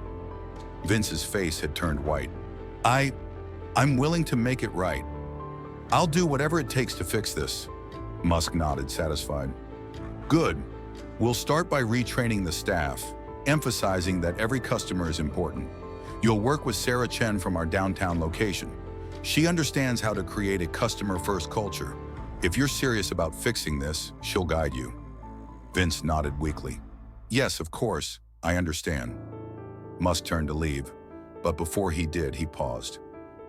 Vince's face had turned white. I'm willing to make it right. I'll do whatever it takes to fix this. Musk nodded, satisfied. Good. We'll start by retraining the staff, emphasizing that every customer is important. You'll work with Sarah Chen from our downtown location. She understands how to create a customer-first culture. If you're serious about fixing this, she'll guide you. Vince nodded weakly. Yes, of course, I understand. Musk turned to leave, but before he did, he paused.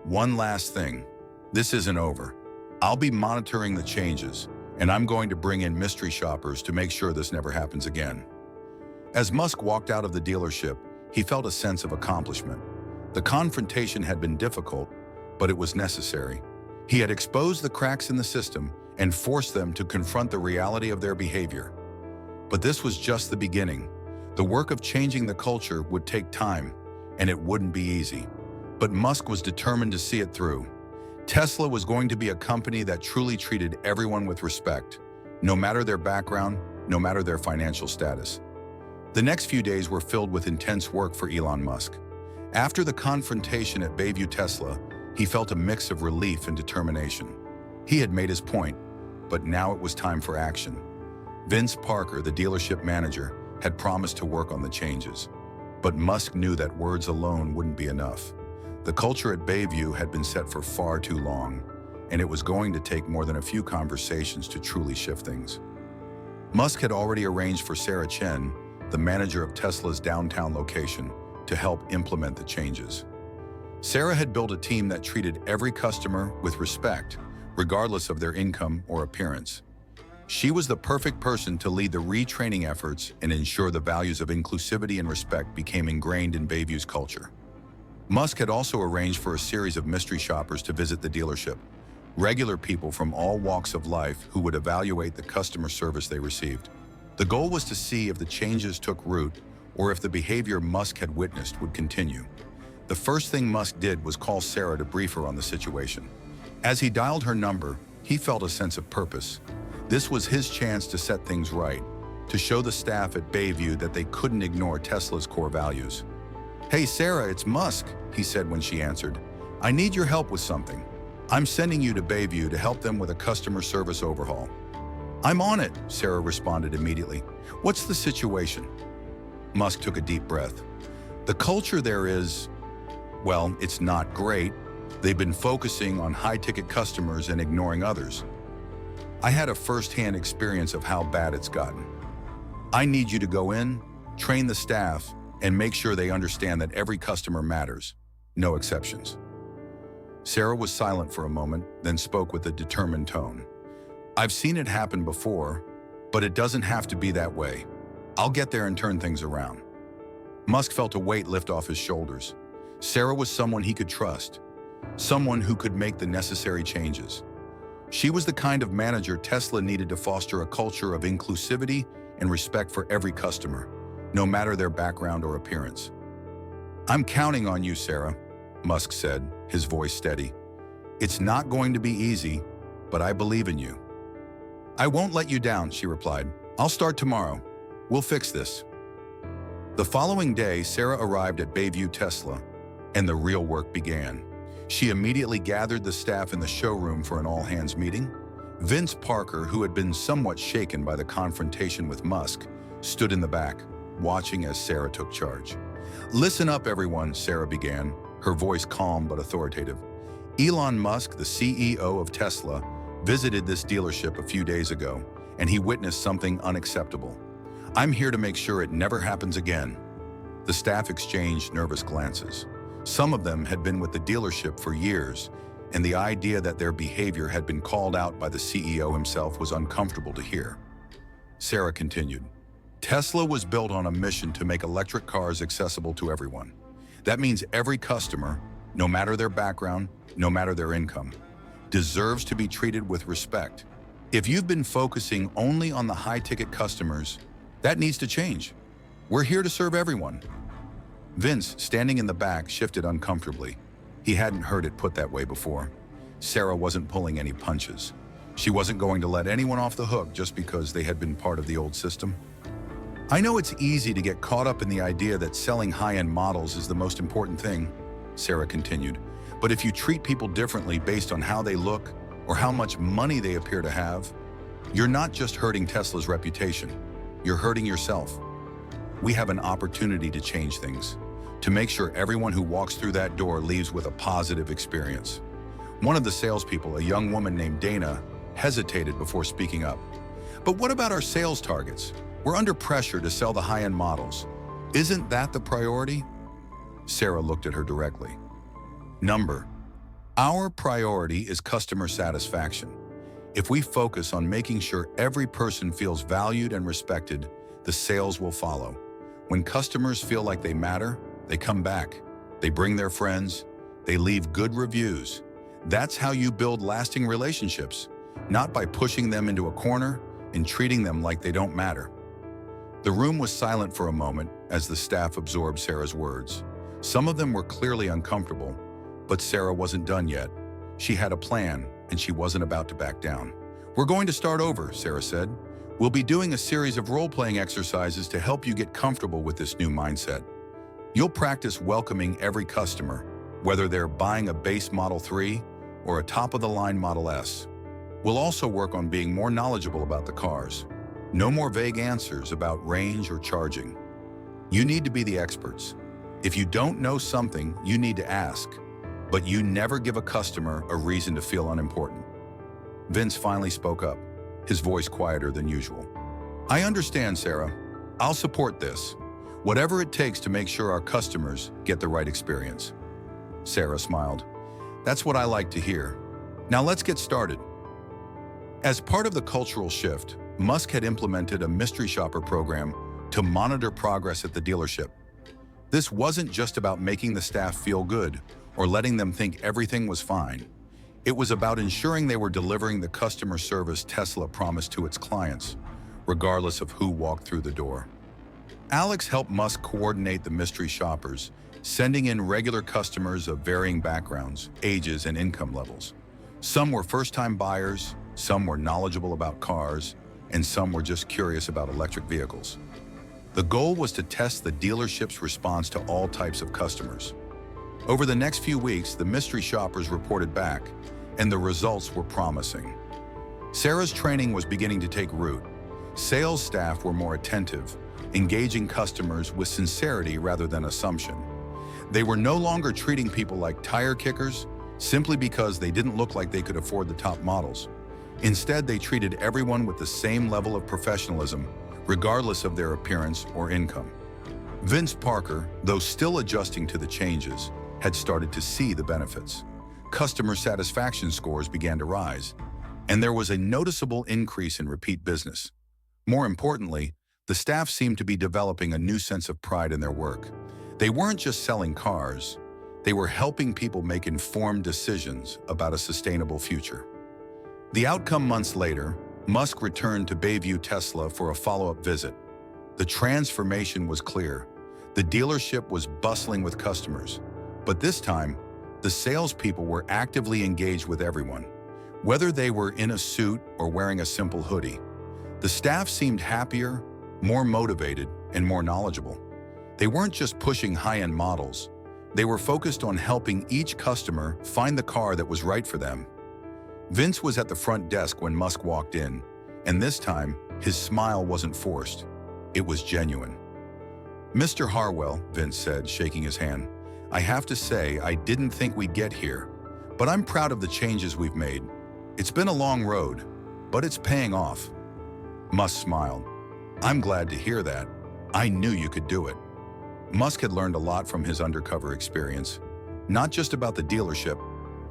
One last thing. This isn't over. I'll be monitoring the changes, and I'm going to bring in mystery shoppers to make sure this never happens again. As Musk walked out of the dealership, he felt a sense of accomplishment. The confrontation had been difficult, but it was necessary. He had exposed the cracks in the system and forced them to confront the reality of their behavior. But this was just the beginning. The work of changing the culture would take time, and it wouldn't be easy. But Musk was determined to see it through. Tesla was going to be a company that truly treated everyone with respect, no matter their background, no matter their financial status. The next few days were filled with intense work for Elon Musk. After the confrontation at Bayview Tesla, he felt a mix of relief and determination. He had made his point, but now it was time for action. Vince Parker, the dealership manager, had promised to work on the changes. But Musk knew that words alone wouldn't be enough. The culture at Bayview had been set for far too long, and it was going to take more than a few conversations to truly shift things. Musk had already arranged for Sarah Chen, the manager of Tesla's downtown location, to help implement the changes. Sarah had built a team that treated every customer with respect, regardless of their income or appearance. She was the perfect person to lead the retraining efforts and ensure the values of inclusivity and respect became ingrained in Bayview's culture. Musk had also arranged for a series of mystery shoppers to visit the dealership, regular people from all walks of life who would evaluate the customer service they received. The goal was to see if the changes took root or if the behavior Musk had witnessed would continue. The first thing Musk did was call Sarah to brief her on the situation. As he dialed her number, he felt a sense of purpose. This was his chance to set things right, to show the staff at Bayview that they couldn't ignore Tesla's core values. Hey Sarah, it's Musk, he said when she answered. I need your help with something. I'm sending you to Bayview to help them with a customer service overhaul. I'm on it, Sarah responded immediately. What's the situation? Musk took a deep breath. The culture there is, well, it's not great. They've been focusing on high-ticket customers and ignoring others. I had a first-hand experience of how bad it's gotten. I need you to go in, train the staff, and make sure they understand that every customer matters, no exceptions. Sarah was silent for a moment, then spoke with a determined tone. I've seen it happen before, but it doesn't have to be that way. I'll get there and turn things around. Musk felt a weight lift off his shoulders. Sarah was someone he could trust, someone who could make the necessary changes. She was the kind of manager Tesla needed to foster a culture of inclusivity and respect for every customer, no matter their background or appearance. I'm counting on you, Sarah, Musk said, his voice steady. It's not going to be easy, but I believe in you. I won't let you down, she replied. I'll start tomorrow. We'll fix this. The following day, Sarah arrived at Bayview Tesla, and the real work began. She immediately gathered the staff in the showroom for an all-hands meeting. Vince Parker, who had been somewhat shaken by the confrontation with Musk, stood in the back, watching as Sarah took charge. Listen up, everyone, Sarah began, her voice calm but authoritative. Elon Musk, the CEO of Tesla, visited this dealership a few days ago, and he witnessed something unacceptable. I'm here to make sure it never happens again. The staff exchanged nervous glances. Some of them had been with the dealership for years, and the idea that their behavior had been called out by the CEO himself was uncomfortable to hear. Sarah continued, Tesla was built on a mission to make electric cars accessible to everyone. That means every customer, no matter their background, no matter their income, deserves to be treated with respect. If you've been focusing only on the high-ticket customers, that needs to change. We're here to serve everyone. Vince, standing in the back, shifted uncomfortably. He hadn't heard it put that way before. Sarah wasn't pulling any punches. She wasn't going to let anyone off the hook just because they had been part of the old system. I know it's easy to get caught up in the idea that selling high-end models is the most important thing, Sarah continued. But if you treat people differently based on how they look or how much money they appear to have, you're not just hurting Tesla's reputation, you're hurting yourself. We have an opportunity to change things, to make sure everyone who walks through that door leaves with a positive experience. One of the salespeople, a young woman named Dana, hesitated before speaking up. But what about our sales targets? We're under pressure to sell the high-end models. Isn't that the priority? Sarah looked at her directly. Our priority is customer satisfaction. If we focus on making sure every person feels valued and respected, the sales will follow. When customers feel like they matter, they come back. They bring their friends. They leave good reviews. That's how you build lasting relationships, not by pushing them into a corner and treating them like they don't matter. The room was silent for a moment as the staff absorbed Sarah's words. Some of them were clearly uncomfortable, but Sarah wasn't done yet. She had a plan, and she wasn't about to back down. We're going to start over, Sarah said. We'll be doing a series of role-playing exercises to help you get comfortable with this new mindset. You'll practice welcoming every customer, whether they're buying a base Model 3 or a top-of-the-line Model S. We'll also work on being more knowledgeable about the cars. No more vague answers about range or charging. You need to be the experts. If you don't know something, you need to ask, but you never give a customer a reason to feel unimportant. Vince finally spoke up, his voice quieter than usual. I understand, Sarah. I'll support this. Whatever it takes to make sure our customers get the right experience. Sarah smiled. That's what I like to hear. Now let's get started. As part of the cultural shift, Musk had implemented a mystery shopper program to monitor progress at the dealership. This wasn't just about making the staff feel good or letting them think everything was fine. It was about ensuring they were delivering the customer service Tesla promised to its clients, regardless of who walked through the door. Alex helped Musk coordinate the mystery shoppers, sending in regular customers of varying backgrounds, ages, and income levels. Some were first-time buyers, some were knowledgeable about cars, and some were just curious about electric vehicles. The goal was to test the dealership's response to all types of customers. Over the next few weeks, the mystery shoppers reported back, and the results were promising. Sarah's training was beginning to take root. Sales staff were more attentive, engaging customers with sincerity rather than assumption. They were no longer treating people like tire kickers simply because they didn't look like they could afford the top models. Instead, they treated everyone with the same level of professionalism, regardless of their appearance or income. Vince Parker, though still adjusting to the changes, had started to see the benefits. Customer satisfaction scores began to rise, and there was a noticeable increase in repeat business. More importantly, the staff seemed to be developing a new sense of pride in their work. They weren't just selling cars, they were helping people make informed decisions about a sustainable future. The outcome months later, Musk returned to Bayview Tesla for a follow-up visit. The transformation was clear. The dealership was bustling with customers. But this time, the salespeople were actively engaged with everyone, whether they were in a suit or wearing a simple hoodie. The staff seemed happier, more motivated, and more knowledgeable. They weren't just pushing high-end models. They were focused on helping each customer find the car that was right for them. Vince was at the front desk when Musk walked in, and this time, his smile wasn't forced. It was genuine. Mr. Harwell, Vince said, shaking his hand, I have to say I didn't think we'd get here, but I'm proud of the changes we've made. It's been a long road, but it's paying off. Musk smiled. I'm glad to hear that. I knew you could do it. Musk had learned a lot from his undercover experience, not just about the dealership,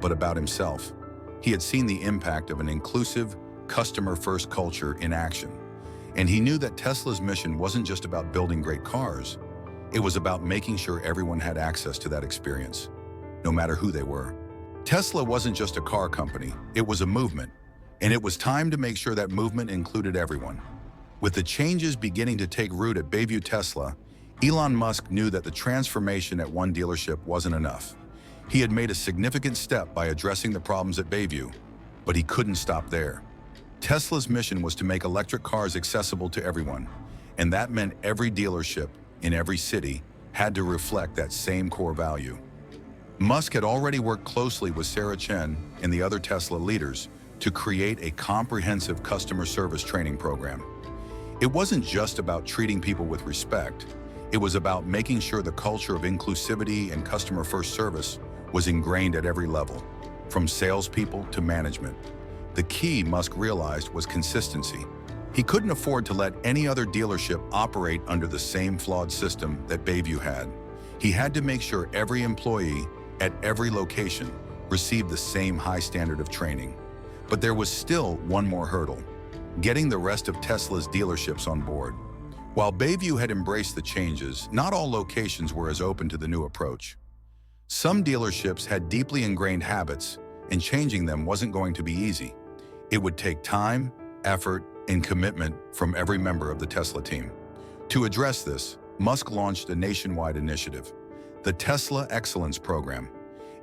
but about himself. He had seen the impact of an inclusive, customer-first culture in action. And he knew that Tesla's mission wasn't just about building great cars. It was about making sure everyone had access to that experience, no matter who they were. Tesla wasn't just a car company, it was a movement. And it was time to make sure that movement included everyone. With the changes beginning to take root at Bayview Tesla, Elon Musk knew that the transformation at one dealership wasn't enough. He had made a significant step by addressing the problems at Bayview, but he couldn't stop there. Tesla's mission was to make electric cars accessible to everyone, and that meant every dealership in every city had to reflect that same core value. Musk had already worked closely with Sarah Chen and the other Tesla leaders to create a comprehensive customer service training program. It wasn't just about treating people with respect. It was about making sure the culture of inclusivity and customer-first service was ingrained at every level, from salespeople to management. The key, Musk realized, was consistency. He couldn't afford to let any other dealership operate under the same flawed system that Bayview had. He had to make sure every employee at every location received the same high standard of training. But there was still one more hurdle: getting the rest of Tesla's dealerships on board. While Bayview had embraced the changes, not all locations were as open to the new approach. Some dealerships had deeply ingrained habits, and changing them wasn't going to be easy. It would take time, effort, and commitment from every member of the Tesla team. To address this, Musk launched a nationwide initiative, the Tesla Excellence Program.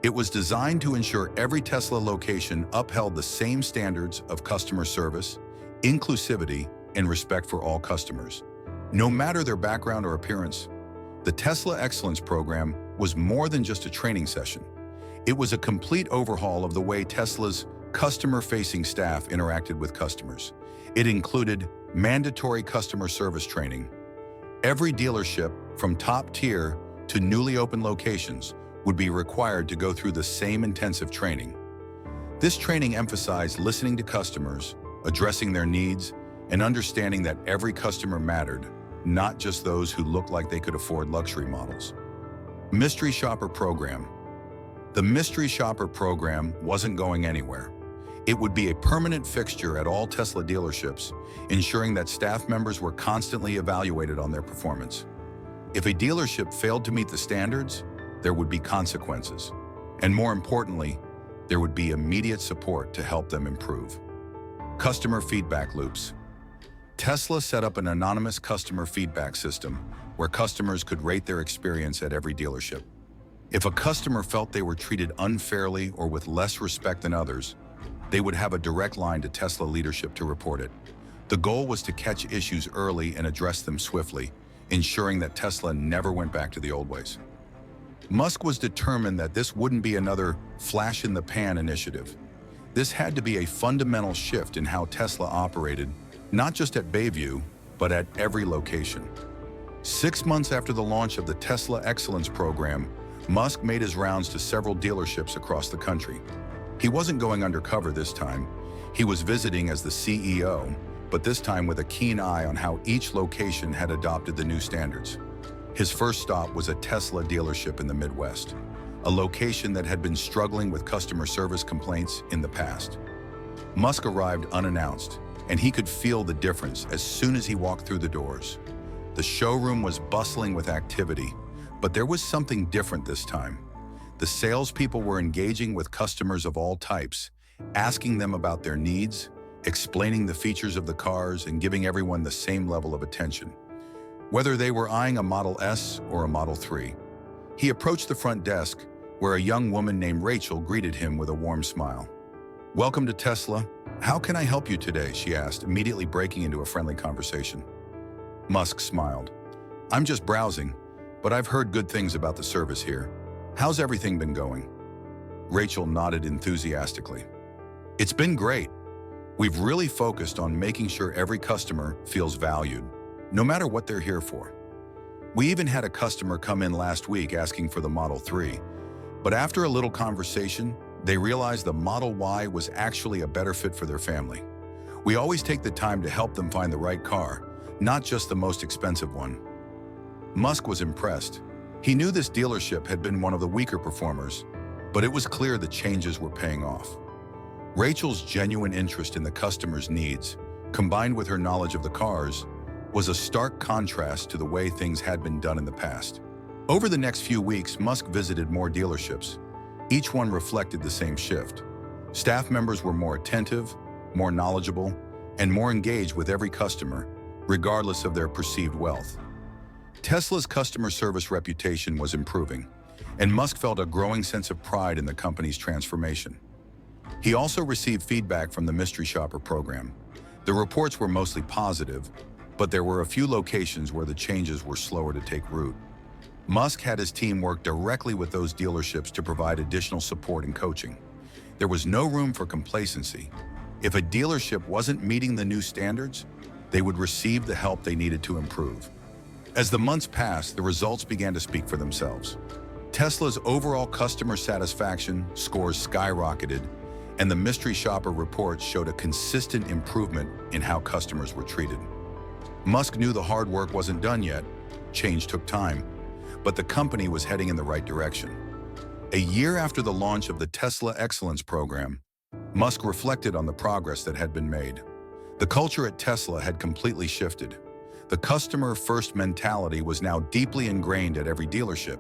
It was designed to ensure every Tesla location upheld the same standards of customer service, inclusivity, and respect for all customers, no matter their background or appearance. The Tesla Excellence Program was more than just a training session. It was a complete overhaul of the way Tesla's customer-facing staff interacted with customers. It included mandatory customer service training. Every dealership, from top tier to newly opened locations, would be required to go through the same intensive training. This training emphasized listening to customers, addressing their needs, and understanding that every customer mattered, not just those who looked like they could afford luxury models. Mystery Shopper Program. The Mystery Shopper Program wasn't going anywhere. It would be a permanent fixture at all Tesla dealerships, ensuring that staff members were constantly evaluated on their performance. If a dealership failed to meet the standards, there would be consequences. And more importantly, there would be immediate support to help them improve. Customer feedback loops. Tesla set up an anonymous customer feedback system where customers could rate their experience at every dealership. If a customer felt they were treated unfairly or with less respect than others, they would have a direct line to Tesla leadership to report it. The goal was to catch issues early and address them swiftly, ensuring that Tesla never went back to the old ways. Musk was determined that this wouldn't be another flash-in-the-pan initiative. This had to be a fundamental shift in how Tesla operated, not just at Bayview, but at every location. 6 months after the launch of the Tesla Excellence Program, Musk made his rounds to several dealerships across the country. He wasn't going undercover this time. He was visiting as the CEO, but this time with a keen eye on how each location had adopted the new standards. His first stop was a Tesla dealership in the Midwest, a location that had been struggling with customer service complaints in the past. Musk arrived unannounced, and he could feel the difference as soon as he walked through the doors. The showroom was bustling with activity, but there was something different this time. The salespeople were engaging with customers of all types, asking them about their needs, explaining the features of the cars, and giving everyone the same level of attention, whether they were eyeing a Model S or a Model 3. He approached the front desk, where a young woman named Rachel greeted him with a warm smile. "Welcome to Tesla. How can I help you today?" she asked, immediately breaking into a friendly conversation. Musk smiled. "I'm just browsing, but I've heard good things about the service here. How's everything been going?" Rachel nodded enthusiastically. "It's been great. We've really focused on making sure every customer feels valued, no matter what they're here for. We even had a customer come in last week asking for the Model 3, but after a little conversation, they realized the Model Y was actually a better fit for their family. We always take the time to help them find the right car, not just the most expensive one." Musk was impressed. He knew this dealership had been one of the weaker performers, But it was clear the changes were paying off. Rachel's genuine interest in the customer's needs, combined with her knowledge of the cars, was a stark contrast to the way things had been done in the past. Over the next few weeks, Musk visited more dealerships. Each one reflected the same shift. Staff members were more attentive, more knowledgeable, and more engaged with every customer, regardless of their perceived wealth. Tesla's customer service reputation was improving, and Musk felt a growing sense of pride in the company's transformation. He also received feedback from the Mystery Shopper program. The reports were mostly positive, but there were a few locations where the changes were slower to take root. Musk had his team work directly with those dealerships to provide additional support and coaching. There was no room for complacency. If a dealership wasn't meeting the new standards, they would receive the help they needed to improve. As the months passed, the results began to speak for themselves. Tesla's overall customer satisfaction scores skyrocketed, and the Mystery Shopper reports showed a consistent improvement in how customers were treated. Musk knew the hard work wasn't done yet. Change took time, but the company was heading in the right direction. A year after the launch of the Tesla Excellence Program, Musk reflected on the progress that had been made. The culture at Tesla had completely shifted. The customer-first mentality was now deeply ingrained at every dealership,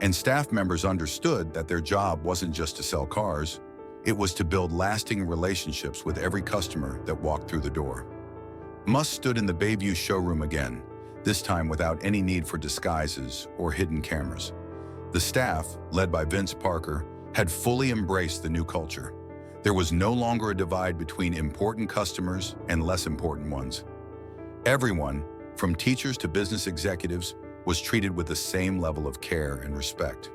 and staff members understood that their job wasn't just to sell cars, it was to build lasting relationships with every customer that walked through the door. Musk stood in the Bayview showroom again, this time without any need for disguises or hidden cameras. The staff, led by Vince Parker, had fully embraced the new culture. There was no longer a divide between important customers and less important ones. Everyone, from teachers to business executives, was treated with the same level of care and respect.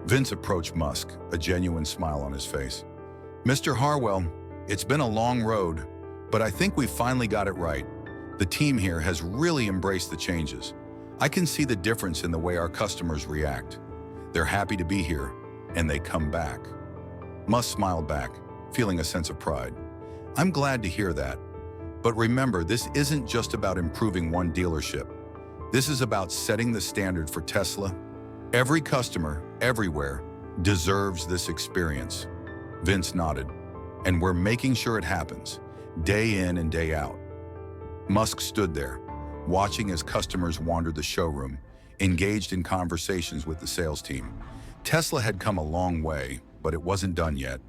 Vince approached Musk, a genuine smile on his face. "Mr. Harwell, it's been a long road, but I think we finally got it right. The team here has really embraced the changes. I can see the difference in the way our customers react. They're happy to be here, and they come back." Musk smiled back, feeling a sense of pride. "I'm glad to hear that. But remember, this isn't just about improving one dealership. This is about setting the standard for Tesla. Every customer, everywhere, deserves this experience." Vince nodded. "And we're making sure it happens, day in and day out." Musk stood there, watching as customers wandered the showroom, engaged in conversations with the sales team. Tesla had come a long way, but it wasn't done yet.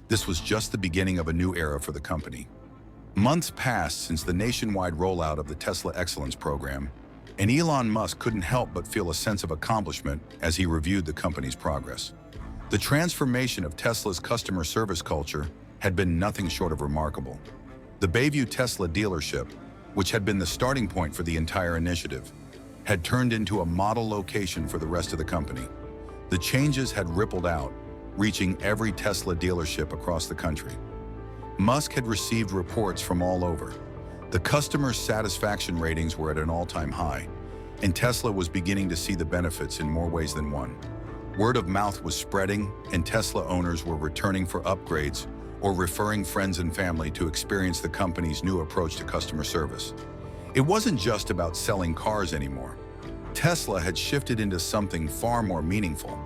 This was just the beginning of a new era for the company. Months passed since the nationwide rollout of the Tesla Excellence Program, and Elon Musk couldn't help but feel a sense of accomplishment as he reviewed the company's progress. The transformation of Tesla's customer service culture had been nothing short of remarkable. The Bayview Tesla dealership, which had been the starting point for the entire initiative, had turned into a model location for the rest of the company. The changes had rippled out, reaching every Tesla dealership across the country. Musk had received reports from all over. The customer satisfaction ratings were at an all-time high, and Tesla was beginning to see the benefits in more ways than one. Word of mouth was spreading, and Tesla owners were returning for upgrades or referring friends and family to experience the company's new approach to customer service. It wasn't just about selling cars anymore. Tesla had shifted into something far more meaningful.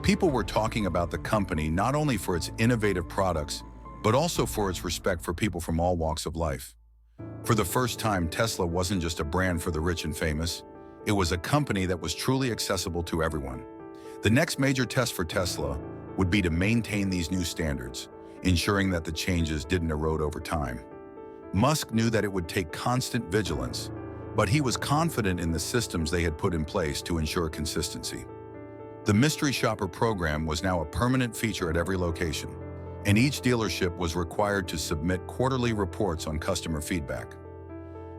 People were talking about the company not only for its innovative products, but also for its respect for people from all walks of life. For the first time, Tesla wasn't just a brand for the rich and famous. It was a company that was truly accessible to everyone. The next major test for Tesla would be to maintain these new standards, ensuring that the changes didn't erode over time. Musk knew that it would take constant vigilance, but he was confident in the systems they had put in place to ensure consistency. The Mystery Shopper program was now a permanent feature at every location, and each dealership was required to submit quarterly reports on customer feedback.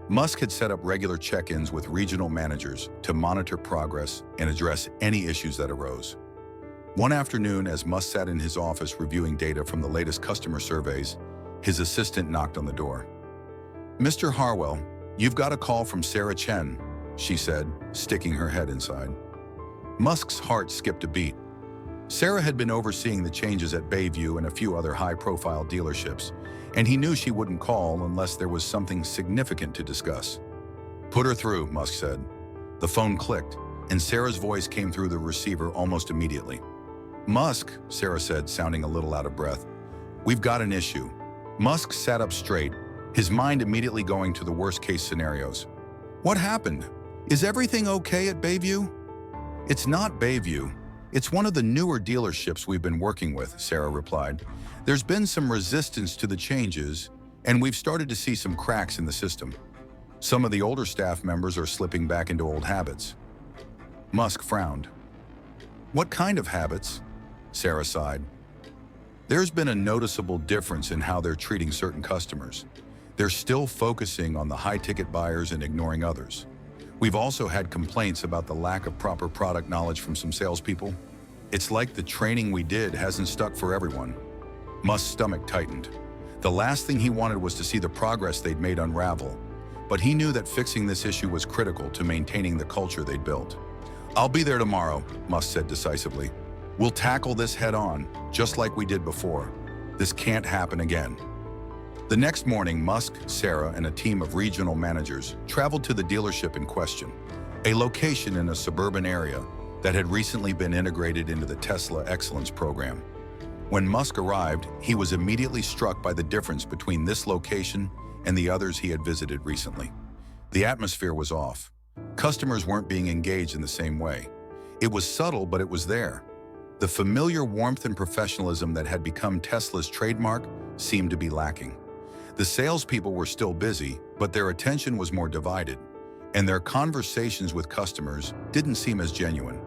Musk had set up regular check-ins with regional managers to monitor progress and address any issues that arose. One afternoon, as Musk sat in his office reviewing data from the latest customer surveys, his assistant knocked on the door. "Mr. Harwell, you've got a call from Sarah Chen," she said, sticking her head inside. Musk's heart skipped a beat. Sarah had been overseeing the changes at Bayview and a few other high-profile dealerships, and he knew she wouldn't call unless there was something significant to discuss. "Put her through," Musk said. The phone clicked, and Sarah's voice came through the receiver almost immediately. Musk, Sarah said, sounding a little out of breath. We've got an issue. Musk sat up straight, his mind immediately going to the worst-case scenarios. What happened? Is everything okay at Bayview? It's not Bayview. It's one of the newer dealerships we've been working with, Sarah replied. There's been some resistance to the changes, and we've started to see some cracks in the system. Some of the older staff members are slipping back into old habits. Musk frowned. What kind of habits? Sarah sighed. There's been a noticeable difference in how they're treating certain customers. They're still focusing on the high-ticket buyers and ignoring others. We've also had complaints about the lack of proper product knowledge from some salespeople. It's like the training we did hasn't stuck for everyone. Musk's stomach tightened. The last thing he wanted was to see the progress they'd made unravel, but he knew that fixing this issue was critical to maintaining the culture they'd built. I'll be there tomorrow, Musk said decisively. We'll tackle this head-on, just like we did before. This can't happen again. The next morning, Musk, Sarah, and a team of regional managers traveled to the dealership in question, a location in a suburban area that had recently been integrated into the Tesla Excellence program. When Musk arrived, he was immediately struck by the difference between this location and the others he had visited recently. The atmosphere was off. Customers weren't being engaged in the same way. It was subtle, but it was there. The familiar warmth and professionalism that had become Tesla's trademark seemed to be lacking. The salespeople were still busy, but their attention was more divided, and their conversations with customers didn't seem as genuine.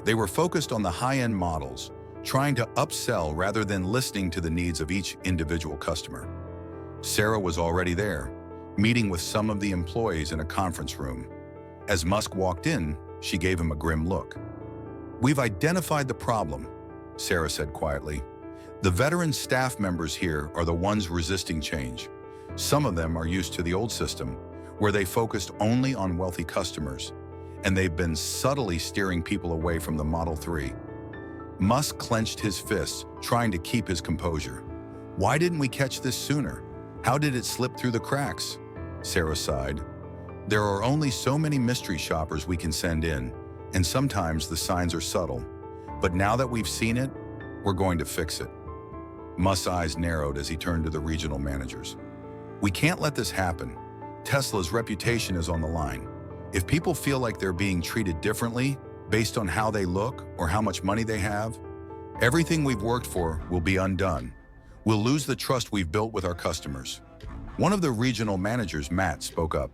They were focused on the high-end models, trying to upsell rather than listening to the needs of each individual customer. Sarah was already there, meeting with some of the employees in a conference room. As Musk walked in, she gave him a grim look. We've identified the problem, Sarah said quietly. The veteran staff members here are the ones resisting change. Some of them are used to the old system, where they focused only on wealthy customers, and they've been subtly steering people away from the Model 3. Musk clenched his fists, trying to keep his composure. Why didn't we catch this sooner? How did it slip through the cracks? Sarah sighed. There are only so many mystery shoppers we can send in, and sometimes the signs are subtle. But now that we've seen it, we're going to fix it. Musk's eyes narrowed as he turned to the regional managers. We can't let this happen. Tesla's reputation is on the line. If people feel like they're being treated differently based on how they look or how much money they have, everything we've worked for will be undone. We'll lose the trust we've built with our customers. One of the regional managers, Matt, spoke up.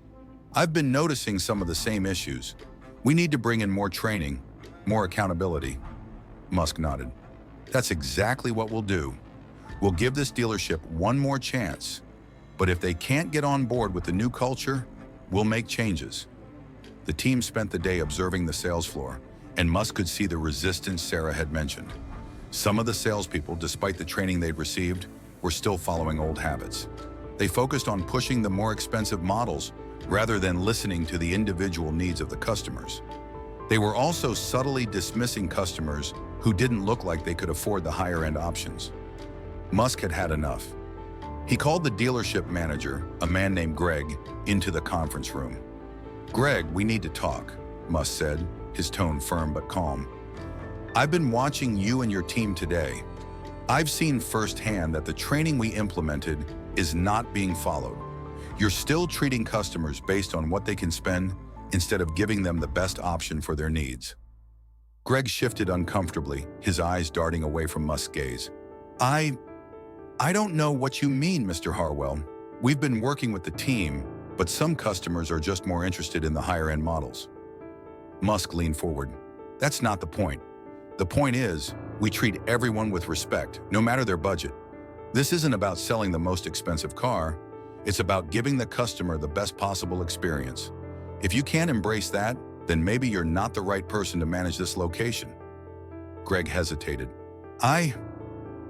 I've been noticing some of the same issues. We need to bring in more training, more accountability. Musk nodded. That's exactly what we'll do. We'll give this dealership one more chance, but if they can't get on board with the new culture, we'll make changes. The team spent the day observing the sales floor, and Musk could see the resistance Sarah had mentioned. Some of the salespeople, despite the training they'd received, were still following old habits. They focused on pushing the more expensive models rather than listening to the individual needs of the customers. They were also subtly dismissing customers who didn't look like they could afford the higher-end options. Musk had had enough. He called the dealership manager, a man named Greg, into the conference room. Greg, we need to talk, Musk said, his tone firm but calm. I've been watching you and your team today. I've seen firsthand that the training we implemented is not being followed. You're still treating customers based on what they can spend instead of giving them the best option for their needs. Greg shifted uncomfortably, his eyes darting away from Musk's gaze. I don't know what you mean, Mr. Harwell. We've been working with the team, but some customers are just more interested in the higher-end models. Musk leaned forward. That's not the point. The point is, we treat everyone with respect, no matter their budget. This isn't about selling the most expensive car. It's about giving the customer the best possible experience. If you can't embrace that, then maybe you're not the right person to manage this location. Greg hesitated. I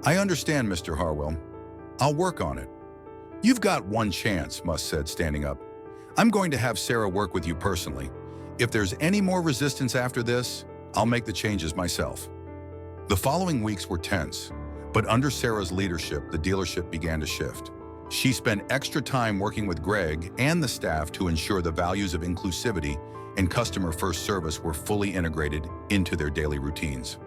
understand, Mr. Harwell. I'll work on it. You've got one chance, Musk said, standing up. I'm going to have Sarah work with you personally. If there's any more resistance after this, I'll make the changes myself. The following weeks were tense, but under Sarah's leadership, the dealership began to shift. She spent extra time working with Greg and the staff to ensure the values of inclusivity and customer-first service were fully integrated into their daily routines.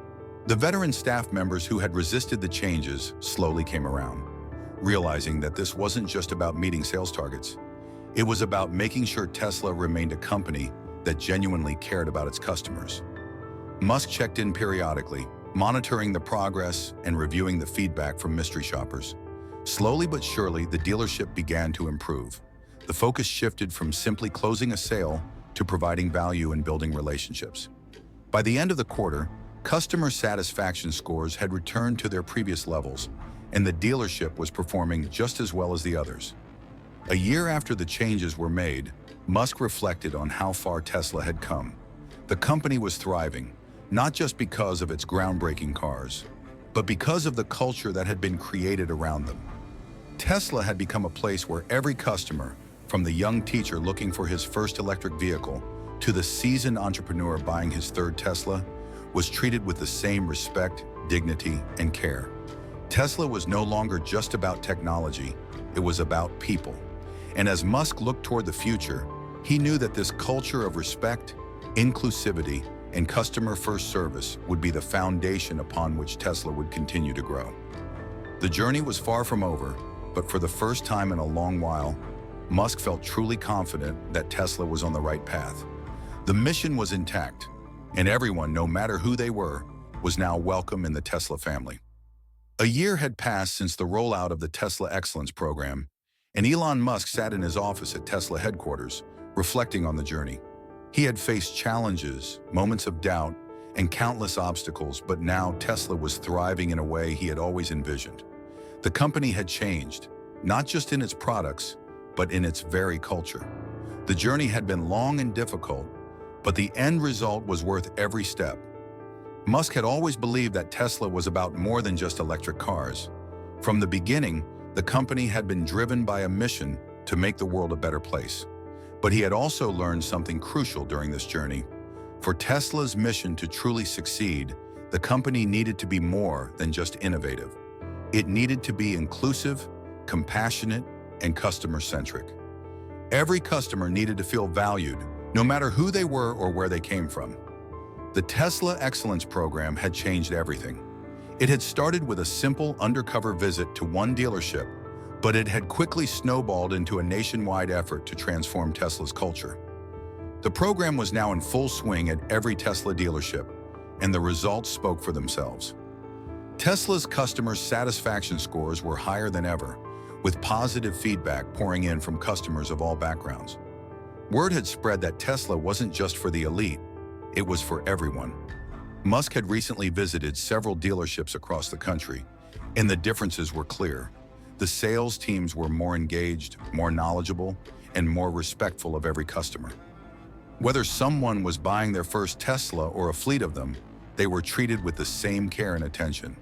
The veteran staff members who had resisted the changes slowly came around, realizing that this wasn't just about meeting sales targets. It was about making sure Tesla remained a company that genuinely cared about its customers. Musk checked in periodically, monitoring the progress and reviewing the feedback from mystery shoppers. Slowly but surely, the dealership began to improve. The focus shifted from simply closing a sale to providing value and building relationships. By the end of the quarter, customer satisfaction scores had returned to their previous levels, and the dealership was performing just as well as the others. A year after the changes were made, Musk reflected on how far Tesla had come. The company was thriving, not just because of its groundbreaking cars, but because of the culture that had been created around them. Tesla had become a place where every customer, from the young teacher looking for his first electric vehicle to the seasoned entrepreneur buying his third Tesla, was treated with the same respect, dignity, and care. Tesla was no longer just about technology, it was about people. And as Musk looked toward the future, he knew that this culture of respect, inclusivity, and customer-first service would be the foundation upon which Tesla would continue to grow. The journey was far from over, but for the first time in a long while, Musk felt truly confident that Tesla was on the right path. The mission was intact, and everyone, no matter who they were, was now welcome in the Tesla family. A year had passed since the rollout of the Tesla Excellence program, and Elon Musk sat in his office at Tesla headquarters, reflecting on the journey. He had faced challenges, moments of doubt, and countless obstacles, but now Tesla was thriving in a way he had always envisioned. The company had changed, not just in its products, but in its very culture. The journey had been long and difficult, but the end result was worth every step. Musk had always believed that Tesla was about more than just electric cars. From the beginning, the company had been driven by a mission to make the world a better place. But he had also learned something crucial during this journey. For Tesla's mission to truly succeed, the company needed to be more than just innovative. It needed to be inclusive, compassionate, and customer-centric. Every customer needed to feel valued, no matter who they were or where they came from. The Tesla Excellence program had changed everything. It had started with a simple undercover visit to one dealership, but it had quickly snowballed into a nationwide effort to transform Tesla's culture. The program was now in full swing at every Tesla dealership, and the results spoke for themselves. Tesla's customer satisfaction scores were higher than ever, with positive feedback pouring in from customers of all backgrounds. Word had spread that Tesla wasn't just for the elite, it was for everyone. Musk had recently visited several dealerships across the country, and the differences were clear. The sales teams were more engaged, more knowledgeable, and more respectful of every customer. Whether someone was buying their first Tesla or a fleet of them, they were treated with the same care and attention.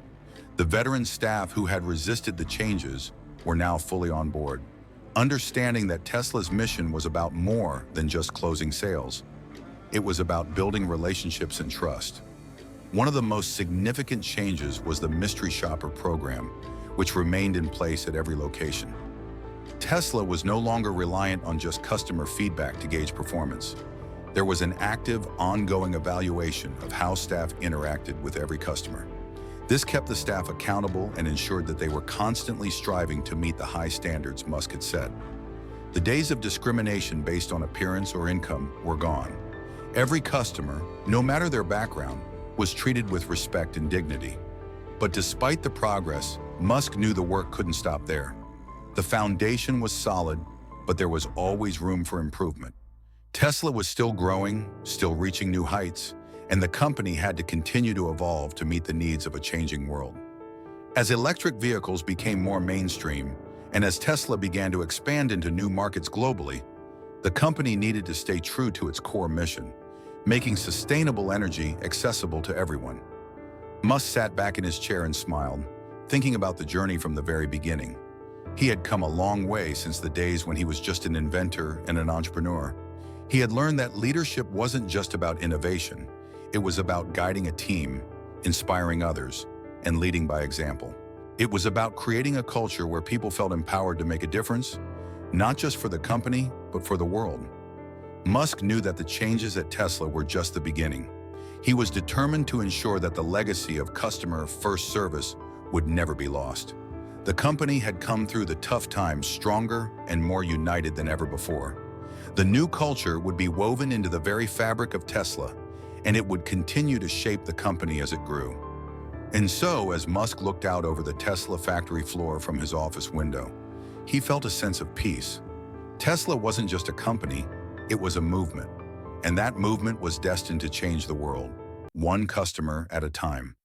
The veteran staff who had resisted the changes were now fully on board, understanding that Tesla's mission was about more than just closing sales. It was about building relationships and trust. One of the most significant changes was the mystery shopper program, which remained in place at every location. Tesla was no longer reliant on just customer feedback to gauge performance. There was an active, ongoing evaluation of how staff interacted with every customer. This kept the staff accountable and ensured that they were constantly striving to meet the high standards Musk had set. The days of discrimination based on appearance or income were gone. Every customer, no matter their background, was treated with respect and dignity. But despite the progress, Musk knew the work couldn't stop there. The foundation was solid, but there was always room for improvement. Tesla was still growing, still reaching new heights, and the company had to continue to evolve to meet the needs of a changing world. As electric vehicles became more mainstream, and as Tesla began to expand into new markets globally, the company needed to stay true to its core mission, making sustainable energy accessible to everyone. Musk sat back in his chair and smiled, thinking about the journey from the very beginning. He had come a long way since the days when he was just an inventor and an entrepreneur. He had learned that leadership wasn't just about innovation. It was about guiding a team, inspiring others, and leading by example. It was about creating a culture where people felt empowered to make a difference, not just for the company, but for the world. Musk knew that the changes at Tesla were just the beginning. He was determined to ensure that the legacy of customer-first service would never be lost. The company had come through the tough times stronger and more united than ever before. The new culture would be woven into the very fabric of Tesla, and it would continue to shape the company as it grew. And so, as Musk looked out over the Tesla factory floor from his office window, he felt a sense of peace. Tesla wasn't just a company, it was a movement. And that movement was destined to change the world, one customer at a time.